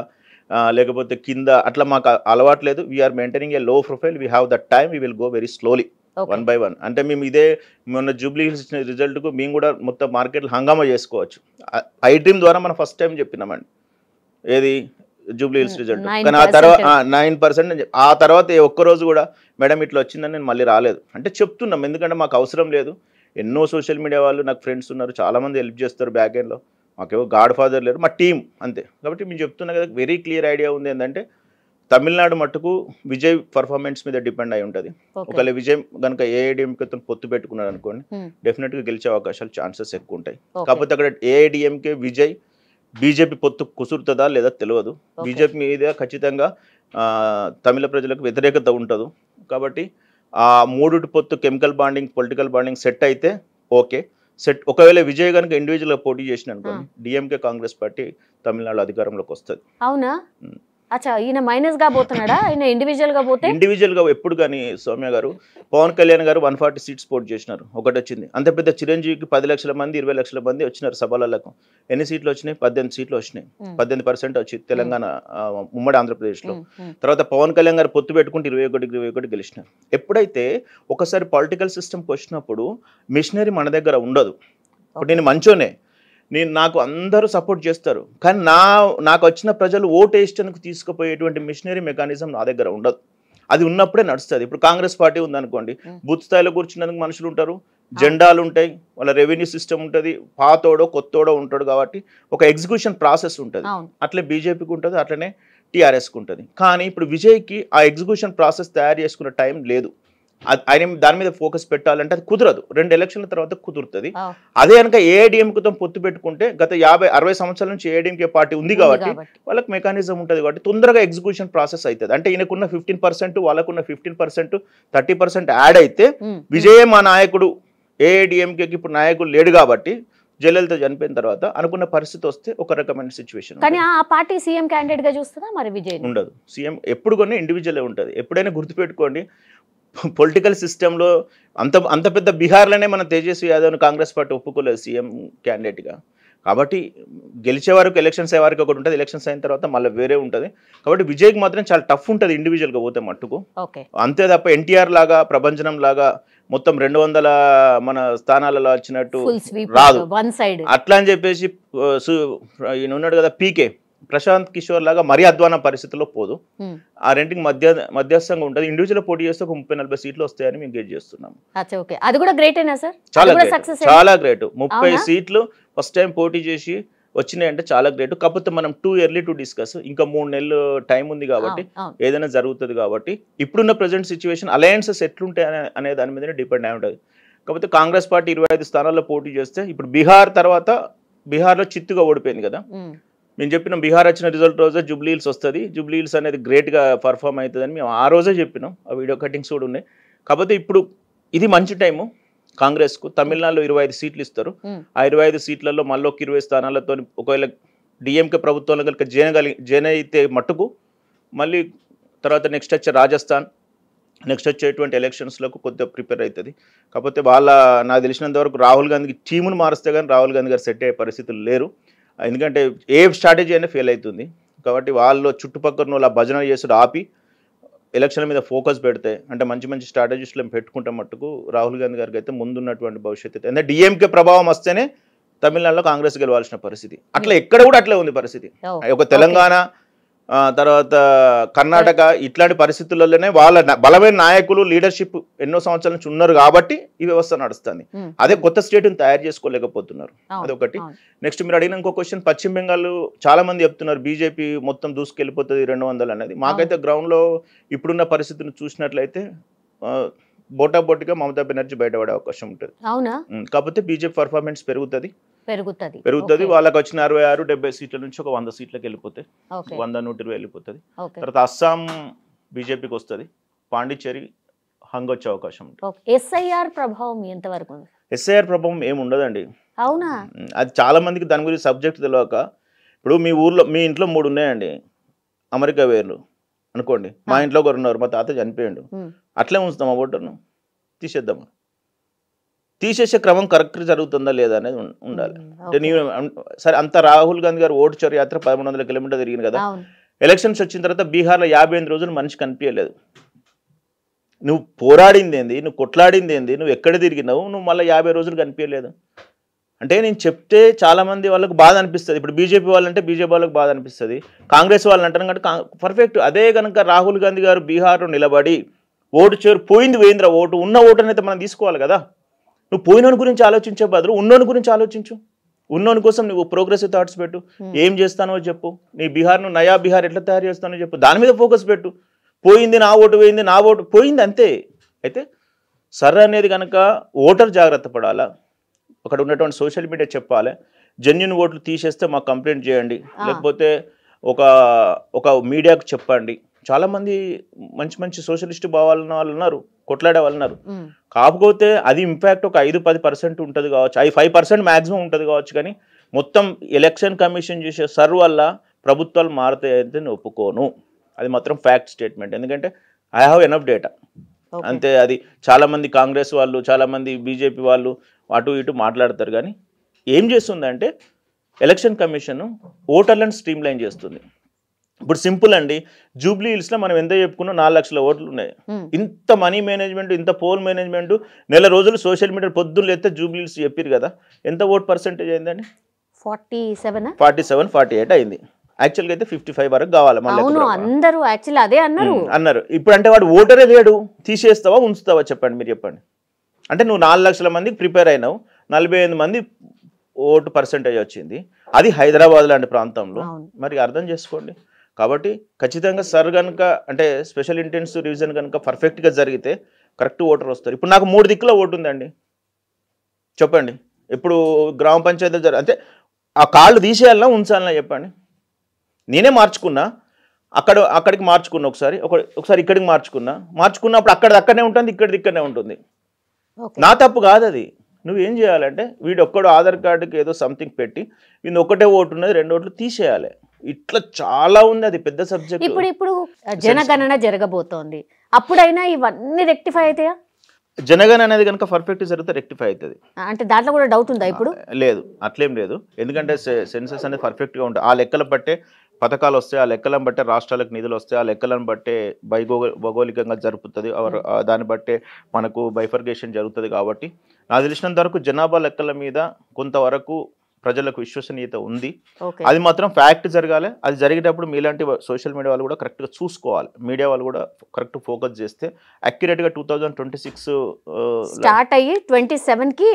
లేకపోతే కింద అట్లా మాకు అలవాట్లేదు. వీఆర్ మెయింటైనింగ్ ఏ లో profile, we have that time, we will go very slowly 1 by 1. అంటే మేము ఇదే మొన్న జూబ్లీ హిల్స్ ఇచ్చిన రిజల్ట్కు మేము కూడా మొత్తం మార్కెట్లో హంగామా చేసుకోవచ్చు. ఐడ్రీమ్ ద్వారా మనం ఫస్ట్ టైం చెప్పినామండి. ఏది జూబ్లీ హిల్స్ రిజల్ట్. కానీ ఆ తర్వాత 9%. ఆ తర్వాత ఒక్కరోజు కూడా మేడం ఇట్లా వచ్చిందని నేను మళ్ళీ రాలేదు అంటే చెప్తున్నాం, ఎందుకంటే మాకు అవసరం లేదు. ఎన్నో సోషల్ మీడియా వాళ్ళు నాకు ఫ్రెండ్స్ ఉన్నారు, చాలామంది హెల్ప్ చేస్తారు బ్యాక్ ఎండ్లో, మాకేమో గాడ్ ఫాదర్ లేరు, మా టీం అంతే. కాబట్టి మేము చెప్తున్నా కదా, వెరీ క్లియర్ ఐడియా ఉంది ఏంటంటే తమిళనాడు మట్టుకు విజయ్ పర్ఫార్మెన్స్ మీద డిపెండ్ అయి ఉంటుంది. ఒకవేళ విజయ్ కనుక ఏఐడిఎంకేతో పొత్తు పెట్టుకున్నాడు అనుకోండి, డెఫినెట్గా గెలిచే అవకాశాలు ఛాన్సెస్ ఎక్కువ ఉంటాయి. కాకపోతే అక్కడ ఏఐడిఎంకే విజయ్ బీజేపీ పొత్తు కుసురుతుందా లేదా తెలియదు. బీజేపీ మీద ఖచ్చితంగా తమిళ ప్రజలకు వ్యతిరేకత ఉంటుంది. కాబట్టి ఆ మూడుటి పొత్తు chemical bonding, political bonding set అయితే ఓకే. ఒకవేళ విజయ్ కనుక ఇండివిజువల్గా పోటీ చేసిన అనుకోండి, డిఎంకే కాంగ్రెస్ పార్టీ తమిళనాడు అధికారంలోకి వస్తుంది. అవునా? అచ్చా, ఈయన మైనస్ గా పోతున్నాడా? ఆయన ఇండివిజువల్ గా పోతే ఇండివిజువల్ గా ఎప్పుడు కానీ సౌమ్య గారు, పవన్ కళ్యాణ్ గారు 140 సీట్స్ పోటీ చేసినారు, ఒకటి వచ్చింది. అంత పెద్ద చిరంజీవికి 10 లక్షల మంది 20 లక్షల మంది వచ్చినారు సభలకు. ఎన్ని సీట్లు వచ్చినాయి? 18 సీట్లు వచ్చినాయి. 18% వచ్చి తెలంగాణ ఉమ్మడి ఆంధ్రప్రదేశ్లో. తర్వాత పవన్ కళ్యాణ్ గారు పొత్తు పెట్టుకుంటే 21 గెలిచినారు. ఎప్పుడైతే ఒకసారి పొలిటికల్ సిస్టమ్కి వచ్చినప్పుడు మిషనరీ మన దగ్గర ఉండదు. ఇప్పుడు నేను మంచోనే, నాకు అందరూ సపోర్ట్ చేస్తారు, కానీ నాకు వచ్చిన ప్రజలు ఓటు వేయడానికి తీసుకుపోయేటువంటి మిషనరీ మెకానిజం నా దగ్గర ఉండదు. అది ఉన్నప్పుడే నడుస్తుంది. ఇప్పుడు కాంగ్రెస్ పార్టీ ఉందనుకోండి, బూత్ స్థాయిలో కూర్చున్నందుకు మనుషులు ఉంటారు, జెండాలు ఉంటాయి, వాళ్ళ రెవెన్యూ సిస్టమ్ ఉంటుంది, పాతోడో కొత్తోడో ఉంటాడు, కాబట్టి ఒక ఎగ్జిక్యూషన్ ప్రాసెస్ ఉంటుంది. అట్లే బీజేపీకి ఉంటుంది, అట్లనే టీఆర్ఎస్కి ఉంటుంది. కానీ ఇప్పుడు విజయ్కి ఆ ఎగ్జిక్యూషన్ ప్రాసెస్ తయారు చేసుకునే టైం లేదు. ఆయన దాని మీద ఫోకస్ పెట్టాలంటే అది కుదరదు. 2 ఎలక్షన్ల తర్వాత కుదురుతుంది. అదే కనుక ఏఐడిఎంకేతో పొత్తు పెట్టుకుంటే గత 50-60 సంవత్సరాల నుంచి ఏఐడిఎంకే పార్టీ ఉంది కాబట్టి వాళ్ళకి మెకానిజం ఉంటుంది, కాబట్టి తొందరగా ఎగ్జిక్యూషన్ ప్రాసెస్ అవుతుంది. అంటే ఈయనకున్న 15%, వాళ్ళకున్న 15%, 30% యాడ్ అయితే విజయ్ మా నాయకుడు, ఏఐడిఎంకేకి ఇప్పుడు నాయకుడు లేడు కాబట్టి జయలలిత చనిపోయిన తర్వాత అనుకున్న పరిస్థితి వస్తే ఒక రకమైన సిచ్యువేషన్. కానీ ఆ పార్టీ సీఎం క్యాండిడేట్ గా చూస్తుందా మరి? విజయ్ ఉండదు. సీఎం ఎప్పుడు కొన్ని ఇండివిజువల్ ఉంటుంది. ఎప్పుడైనా గుర్తుపెట్టుకోండి, పొలిటికల్ సిస్టంలో అంత పెద్ద బీహార్లోనే మన తేజస్వి యాదవ్ని కాంగ్రెస్ పార్టీ ఒప్పుకోలేదు సీఎం క్యాండిడేట్గా. కాబట్టి గెలిచే వరకు ఎలక్షన్స్ అయ్యే వరకు ఒకటి ఉంటుంది, ఎలక్షన్స్ అయిన తర్వాత మళ్ళీ వేరే ఉంటుంది. కాబట్టి విజయ్కి మాత్రం చాలా టఫ్ ఉంటుంది ఇండివిజువల్గా పోతే మట్టుకు. అంతే తప్ప ఎన్టీఆర్ లాగా, ప్రభంజనం లాగా మొత్తం 200 మన స్థానాలలో వచ్చినట్టు రాదు. అట్లా అని చెప్పేసి ఈయన ఉన్నాడు కదా పీకే, ప్రశాంత్ కిషోర్ లాగా మరీ అధ్వాన పరిస్థితుల్లో పోదు. ఆ రెండింటికి మధ్యస్థంగా ఉంటుంది. ఇండివిజువల్ పోటీ చేస్తే ఒక 30-40 సీట్లు వస్తాయని మేము గెట్ చేస్తున్నాం. అది కూడా గ్రేటేనా సార్? చాలా గ్రేట్. 30 సీట్లు ఫస్ట్ టైం పోటీ చేసి వచ్చినాయంటే చాలా గ్రేట్. కాకపోతే మనం టూ ఎర్లీ టు డిస్కస్. ఇంకా 3 నెలలు టైం ఉంది కాబట్టి ఏదైనా జరుగుతుంది. కాబట్టి ఇప్పుడున్న ప్రజెంట్ సిచ్యువేషన్ అలయన్సెస్ ఎట్లుంటాయి అనే దాని మీదనే డిపెండ్ అయి ఉంటుంది. కాకపోతే కాంగ్రెస్ పార్టీ 25 స్థానాల్లో పోటీ చేస్తే ఇప్పుడు బీహార్ తర్వాత బీహార్లో చిత్తుగా ఓడిపోయింది కదా. మేము చెప్పినాం బీహార్ వచ్చిన రిజల్ట్ రోజే జూబ్లీ హిల్స్ వస్తుంది, జూబ్లీ హిల్స్ అనేది గ్రేట్గా పర్ఫామ్ అవుతుందని మేము ఆ రోజే చెప్పినాం. ఆ వీడియో కటింగ్స్ కూడా ఉన్నాయి. కాకపోతే ఇప్పుడు ఇది మంచి టైము కాంగ్రెస్కు. తమిళనాడులో 25 సీట్లు ఇస్తారు. ఆ 25 సీట్లలో మళ్ళీ ఒక 20 స్థానాలతో ఒకవేళ డిఎంకే ప్రభుత్వంలో కనుక జైన్ అయితే మట్టుకు మళ్ళీ తర్వాత నెక్స్ట్ వచ్చే రాజస్థాన్, నెక్స్ట్ వచ్చేటువంటి ఎలక్షన్స్లకు కొద్దిగా ప్రిపేర్ అవుతుంది. కాకపోతే నాకు తెలిసినంత వరకు రాహుల్ గాంధీకి టీమును మారిస్తే కానీ రాహుల్ గాంధీ గారు సెట్ అయ్యే పరిస్థితులు లేరు. ఎందుకంటే ఏ స్ట్రాటజీ అయినా ఫెయిల్ అవుతుంది. కాబట్టి వాళ్ళు చుట్టుపక్కల వాళ్ళ భజన చేసుడు ఆపి ఎలక్షన్ల మీద ఫోకస్ పెడితే, అంటే మంచి స్ట్రాటజిస్టులను పెట్టుకుంటే మట్టుకు రాహుల్ గాంధీ గారికి అయితే ముందున్నటువంటి భవిష్యత్తు. అంటే డిఎంకే ప్రభావం వస్తేనే తమిళనాడులో కాంగ్రెస్ గెలవాల్సిన పరిస్థితి. అట్లా ఎక్కడ కూడా అట్లే ఉంది పరిస్థితి. ఒక తెలంగాణ తర్వాత కర్ణాటక ఇట్లాంటి పరిస్థితులలోనే వాళ్ళ బలమైన నాయకులు లీడర్షిప్ ఎన్నో సంవత్సరాల నుంచి ఉన్నారు కాబట్టి ఈ వ్యవస్థ నడుస్తుంది. అదే కొత్త స్టేట్ని తయారు చేసుకోలేకపోతున్నారు. అదొకటి. నెక్స్ట్ మీరు అడిగిన ఇంకో క్వశ్చన్, పశ్చిమ బెంగాల్ చాలా మంది చెప్తున్నారు బీజేపీ మొత్తం దూసుకెళ్ళిపోతుంది 200 అనేది. మాకైతే గ్రౌండ్లో ఇప్పుడున్న పరిస్థితిని చూసినట్లయితే బోటాబోటిగా మమతా బెనర్జీ బయటపడే అవకాశం ఉంటుంది. కాకపోతే బీజేపీ పర్ఫార్మెన్స్ పెరుగుతుంది. వాళ్ళకి వచ్చిన 66-70 సీట్ల నుంచి ఒక 100 సీట్లకు వెళ్ళిపోతాయి, 100-120 వెళ్ళిపోతుంది. తర్వాత అస్సాం బీజేపీకి వస్తుంది, పాండిచ్చేరి హంగ్ వచ్చే అవకాశం ఉంటుంది. ఎస్ఐఆర్ ప్రభావం ఎంతవరకు? ఎస్ఐఆర్ ప్రభావం ఏమి ఉండదండి. అవునా? అది చాలా మందికి దాని గురించి సబ్జెక్ట్ తెలియక, ఇప్పుడు మీ ఇంట్లో 3 ఉన్నాయండి అమెరికా వేర్లు అనుకోండి, మా ఇంట్లో ఒకరు ఉన్నారు, మా తాత చనిపోయాడు, అట్లే ఉంచుతామా ఓటర్ను? తీసేద్దామా? తీసేసే క్రమం కరెక్ట్ జరుగుతుందా లేదా అనేది ఉండాలి. అంటే సరే అంత రాహుల్ గాంధీ గారు ఓటు చోరు యాత్ర 1100 కిలోమీటర్లు తిరిగింది కదా. ఎలక్షన్స్ వచ్చిన తర్వాత బీహార్లో 58 రోజులు మనిషి కనిపించలేదు. నువ్వు పోరాడింది ఏంది, నువ్వు కొట్లాడింది ఏంది, నువ్వు ఎక్కడ తిరిగినావు, నువ్వు మళ్ళీ 50 రోజులు కనిపించలేదు. అంటే నేను చెప్తే చాలా మంది వాళ్ళకు బాధ అనిపిస్తుంది. ఇప్పుడు బీజేపీ వాళ్ళంటే బీజేపీ వాళ్ళకి బాధ అనిపిస్తుంది, కాంగ్రెస్ వాళ్ళు అంటారు కాబట్టి పర్ఫెక్ట్. అదే కనుక రాహుల్ గాంధీ గారు బీహార్లో నిలబడి ఓటు చేరు పోయింది వేయింద్ర ఓటు ఉన్న ఓటుని అయితే మనం తీసుకోవాలి కదా. నువ్వు పోయినోని గురించి ఆలోచించే బదులు ఉన్నోని గురించి ఆలోచించు. ఉన్నోని కోసం నువ్వు ప్రోగ్రెసివ్ థాట్స్ పెట్టు. ఏం చేస్తానో చెప్పు, నీ బీహార్ను నయా బీహార్ ఎట్లా తయారు చేస్తానో చెప్పు, దాని మీద ఫోకస్ పెట్టు. పోయింది నా ఓటు, పోయింది నా ఓటు, పోయింది అంతే. అయితే సర్ అనేది కనుక ఓటర్ జాగ్రత్త పడాలా, అక్కడ ఉన్నటువంటి సోషల్ మీడియా చెప్పాలి, జెన్యున్ ఓట్లు తీసేస్తే మాకు కంప్లైంట్ చేయండి, లేకపోతే ఒక మీడియాకు చెప్పండి. చాలామంది మంచి మంచి సోషలిస్ట్ భావాలు వాళ్ళు ఉన్నారు, కొట్లాడే వాళ్ళు ఉన్నారు. కాకపోతే అది ఇంపాక్ట్ ఒక 5-10% ఉంటుంది కావచ్చు, 5% మ్యాక్సిమం ఉంటుంది కావచ్చు. కానీ మొత్తం ఎలక్షన్ కమిషన్ చేసే సర్ వల్ల ప్రభుత్వాలు మారుతాయంటే నేను ఒప్పుకోను. అది మాత్రం ఫ్యాక్ట్ స్టేట్మెంట్. ఎందుకంటే ఐ హ్యావ్ ఎనఫ్ డేటా అంతే. అది చాలామంది కాంగ్రెస్ వాళ్ళు, చాలామంది బీజేపీ వాళ్ళు అటు ఇటు మాట్లాడతారు. కానీ ఏం చేస్తుందంటే ఎలక్షన్ కమిషన్ ఓటర్లను స్ట్రీమ్ లైన్ చేస్తుంది. ఇప్పుడు సింపుల్ అండి, జూబ్లీ హిల్స్లో మనం ఎంత చెప్పుకున్నా 4 లక్షల ఓట్లు ఉన్నాయి. ఇంత మనీ మేనేజ్మెంట్, ఇంత పోల్ మేనేజ్మెంట్, నెల రోజులు సోషల్ మీడియా పొద్దున్న లేస్తే జూబ్లీ హిల్స్ చెప్పారు కదా, ఎంత ఓట్ పర్సెంటేజ్ అయిందండి? 47-48 అయింది. యాక్చువల్గా అయితే 55 వరకు కావాలి అన్నారు. ఇప్పుడు అంటే వాడు ఓటరే లేడు, తీసేస్తావా ఉంచుతావా చెప్పండి, మీరు చెప్పండి. అంటే నువ్వు 4 లక్షల మందికి ప్రిపేర్ అయినావు, 45 మంది ఓటు పర్సెంటేజ్ వచ్చింది, అది హైదరాబాద్ లాంటి ప్రాంతంలో. మరి అర్థం చేసుకోండి. కాబట్టి ఖచ్చితంగా సర్ కనుక అంటే స్పెషల్ ఇంటెన్సివ్ రివిజన్ కనుక పర్ఫెక్ట్గా జరిగితే కరెక్ట్ ఓటర్ వస్తారు. ఇప్పుడు నాకు 3 దిక్కుల ఓటు ఉందండి చెప్పండి. ఇప్పుడు గ్రామ పంచాయతీ అంటే ఆ కాళ్ళు తీసేయాలన్నా ఉంచాలన్నా చెప్పండి. నేనే మార్చుకున్నా, అక్కడికి మార్చుకున్నా, ఒకసారి ఇక్కడికి మార్చుకున్నప్పుడు అక్కడనే ఉంటుంది, ఇక్కడనే ఉంటుంది. నా తప్పు కాదు అది. నువ్వేం చేయాలంటే వీడు ఒక్కడు ఆధార్ కార్డుకి ఏదో సంథింగ్ పెట్టి వీళ్ళు ఒకటే ఓటు ఉన్నది, 2 ఓట్లు తీసేయాలి. ఇట్లా చాలా ఉంది, అది పెద్ద సబ్జెక్ట్. ఇప్పుడు జనగణన జరగబోతోంది, అప్పుడైనా ఇవన్నీ రెక్టిఫై అవుతాయా? జనగణన అనేది కనుక పర్ఫెక్ట్ జరిగితే రెక్టిఫై అవుతుంది. అంటే దాంట్లో కూడా డౌట్ ఉందా ఇప్పుడు? లేదు, అట్లేం లేదు. ఎందుకంటే సెన్సస్ అనేది పర్ఫెక్ట్గా ఉంటుంది. ఆ లెక్కల బట్టే పథకాలు వస్తాయి, ఆ లెక్కలను బట్టే రాష్ట్రాలకు నిధులు వస్తాయి, ఆ లెక్కలను బట్టే భౌగోళికంగా జరుపుతుంది, దాన్ని బట్టే మనకు బైఫర్గేషన్ జరుగుతుంది. కాబట్టి నాకు తెలిసినంత వరకు జనాభా లెక్కల మీద కొంతవరకు ప్రజలకు విశ్వసనీయత ఉంది. అది మాత్రం ఫ్యాక్ట్ జరగాలి. అది జరిగేటప్పుడు మీలాంటి సోషల్ మీడియా వాళ్ళు కూడా కరెక్ట్గా చూసుకోవాలి, మీడియా వాళ్ళు కూడా కరెక్ట్ ఫోకస్ చేస్తే అక్యురేట్గా 2026 స్టార్ట్ అయ్యి 27కి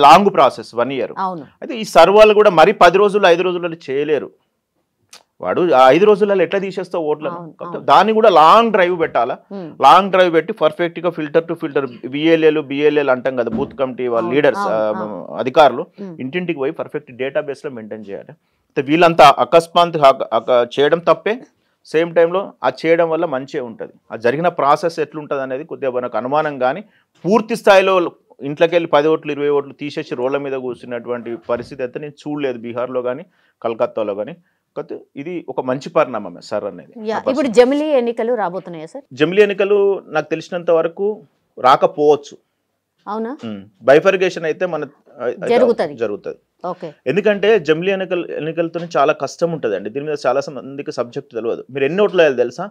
లాంగ్ ప్రాసెస్ 1 ఇయర్. అయితే ఈ సర్వాలు కూడా మరి 10 రోజులు 5 రోజులలో చేయలేరు. వాడు 5 రోజులలో ఎట్లా తీసేస్తావు ఓట్లను? దాన్ని కూడా లాంగ్ డ్రైవ్ పెట్టాలా. లాంగ్ డ్రైవ్ పెట్టి పర్ఫెక్ట్ గా ఫిల్టర్ టు ఫిల్టర్ బిఎల్ఏలు అంటాం కదా, బూత్ కమిటీ వాళ్ళ లీడర్స్ అధికారులు ఇంటింటికి పోయి పర్ఫెక్ట్ డేటాబేస్ లో మెయింటైన్ చేయాలి. వీళ్ళంతా అకస్మాత్ చేయడం తప్పే, సేమ్ టైంలో అది చేయడం వల్ల మంచిగా ఉంటుంది. ఆ జరిగిన ప్రాసెస్ ఎట్లుంటుంది అనేది కొద్దిగా మనకు అనుమానం. కానీ పూర్తి స్థాయిలో ఇంట్లోకి వెళ్ళి 10 ఓట్లు 20 ఓట్లు తీసేసి రోడ్ల మీద కూర్చున్నటువంటి పరిస్థితి అయితే నేను చూడలేదు బీహార్లో కానీ కలకత్తాలో కానీ. ఇది ఒక మంచి పరిణామమే సార్ అనేది. ఇప్పుడు జమిలీ ఎన్నికలు రాబోతున్నాయా సార్? జమిలీ ఎన్నికలు నాకు తెలిసినంత వరకు రాకపోవచ్చు. అవునా? బైఫర్గేషన్ అయితే మన జరుగుతుంది. ఎందుకంటే జమిలీ ఎన్నికలతో చాలా కష్టం ఉంటుంది అండి. దీని మీద చాలా మందికి సబ్జెక్ట్ తెలియదు. మీరు ఎన్ని ఓట్లు వేయాలి తెలుసా?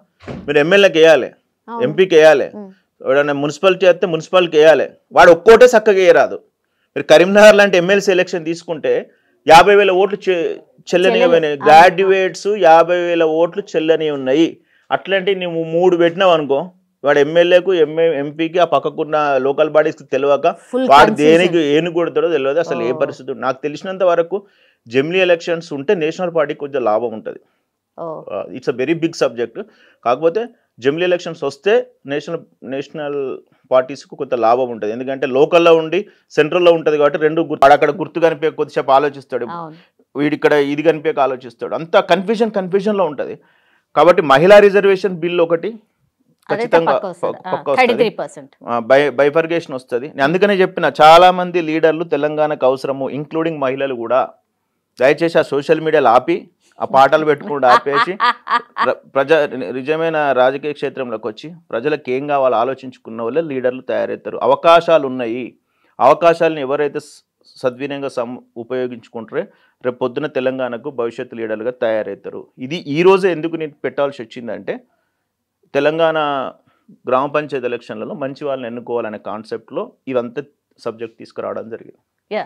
మీరు ఎమ్మెల్యేకి వేయాలి, ఎంపీకి వేయాలి, మున్సిపాలిటీ అయితే మున్సిపాలిటీకి వేయాలి. వాడు ఒక్కోటే చక్కగా వేయరాదు. మీరు కరీంనగర్ లాంటి ఎమ్మెల్సీ ఎలక్షన్ తీసుకుంటే 50,000 ఓట్లు చెల్లని గ్రాడ్యుయేట్స్ 50,000 ఓట్లు చెల్లని ఉన్నాయి. అట్లాంటి నువ్వు 3 పెట్టినావు అనుకో, వాడు ఎమ్మెల్యేకు ఎంపీకి ఆ పక్కకున్న లోకల్ బాడీస్కి తెలియక వాడు దేనికి ఏను కొడతాడో తెలియదు. అసలు ఏ పరిస్థితి నాకు తెలిసినంత వరకు జమిలీ ఎలక్షన్స్ ఉంటే నేషనల్ పార్టీకి కొంచెం లాభం ఉంటుంది. It's a very big subject. కాకపోతే జమిలీ ఎలక్షన్స్ వస్తే నేషనల్ పార్టీస్కు కొంత లాభం ఉంటుంది. ఎందుకంటే లోకల్లో ఉండి సెంట్రల్లో ఉంటుంది కాబట్టి రెండు అక్కడ గుర్తు కనిపే కొద్దిసేపు ఆలోచిస్తాడు, వీడిక్కడ ఇది కనిపే ఆలోచిస్తాడు. అంత కన్ఫ్యూజన్లో ఉంటుంది. కాబట్టి మహిళా రిజర్వేషన్ బిల్ ఒకటి ఖచ్చితంగా బైఫర్గేషన్ వస్తుంది. నేను అందుకనే చెప్పిన చాలా మంది లీడర్లు తెలంగాణకు అవసరము, ఇంక్లూడింగ్ మహిళలు కూడా. దయచేసి ఆ సోషల్ మీడియాలో ఆపి ఆ పాటలు పెట్టుకుంటూ ఆపేసి నిజమైన రాజకీయ క్షేత్రంలోకి వచ్చి ప్రజలకు ఏం కావాలో ఆలోచించుకున్న వాళ్ళే లీడర్లు తయారవుతారు. అవకాశాలు ఉన్నాయి, అవకాశాలను ఎవరైతే సద్వినియంగా ఉపయోగించుకుంటారో రేపు పొద్దున తెలంగాణకు భవిష్యత్తు లీడర్లుగా తయారవుతారు. ఇది ఈరోజే ఎందుకు నేను పెట్టాల్సి వచ్చిందంటే తెలంగాణ గ్రామ పంచాయతీ ఎలక్షన్లలో మంచి వాళ్ళని ఎన్నుకోవాలనే కాన్సెప్ట్లో ఇవంతా సబ్జెక్ట్ తీసుకురావడం జరిగింది. యా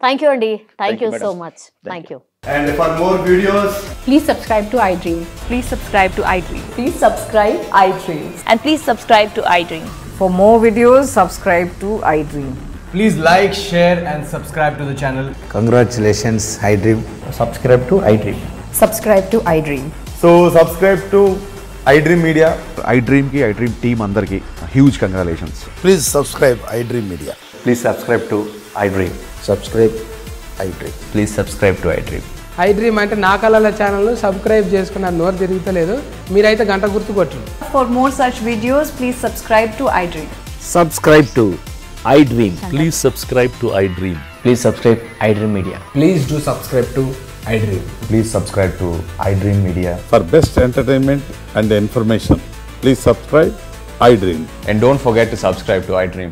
థ్యాంక్ యూ అండి, thank you you, so madam. Much, thank you. And for more videos, Please subscribe to iDream. Please subscribe to iDream. Please subscribe iDream. And please subscribe to iDream. For more videos, subscribe to iDream. please like, share, and subscribe to the channel. Congratulations, iDream. Subscribe to iDream. Subscribe to iDream. So subscribe to iDream Media. iDream ki iDream team andarki huge congratulations. Please subscribe iDream Media. Please subscribe to iDream. Subscribe iDream. Please subscribe to iDream. iDream అంటే నా కళల ఛానల్ను subscribe చేసుకున్నారు, నోరు తిరుగుతలేదు, మీరైతే గంట గుర్తు కొట్టండి. For more such videos, please subscribe to iDream. Subscribe to iDream. Please subscribe to iDream. Please subscribe iDream Media. Please do subscribe to iDream. Please subscribe to iDream Media. For best entertainment and information, please subscribe iDream. And don't forget to subscribe to iDream.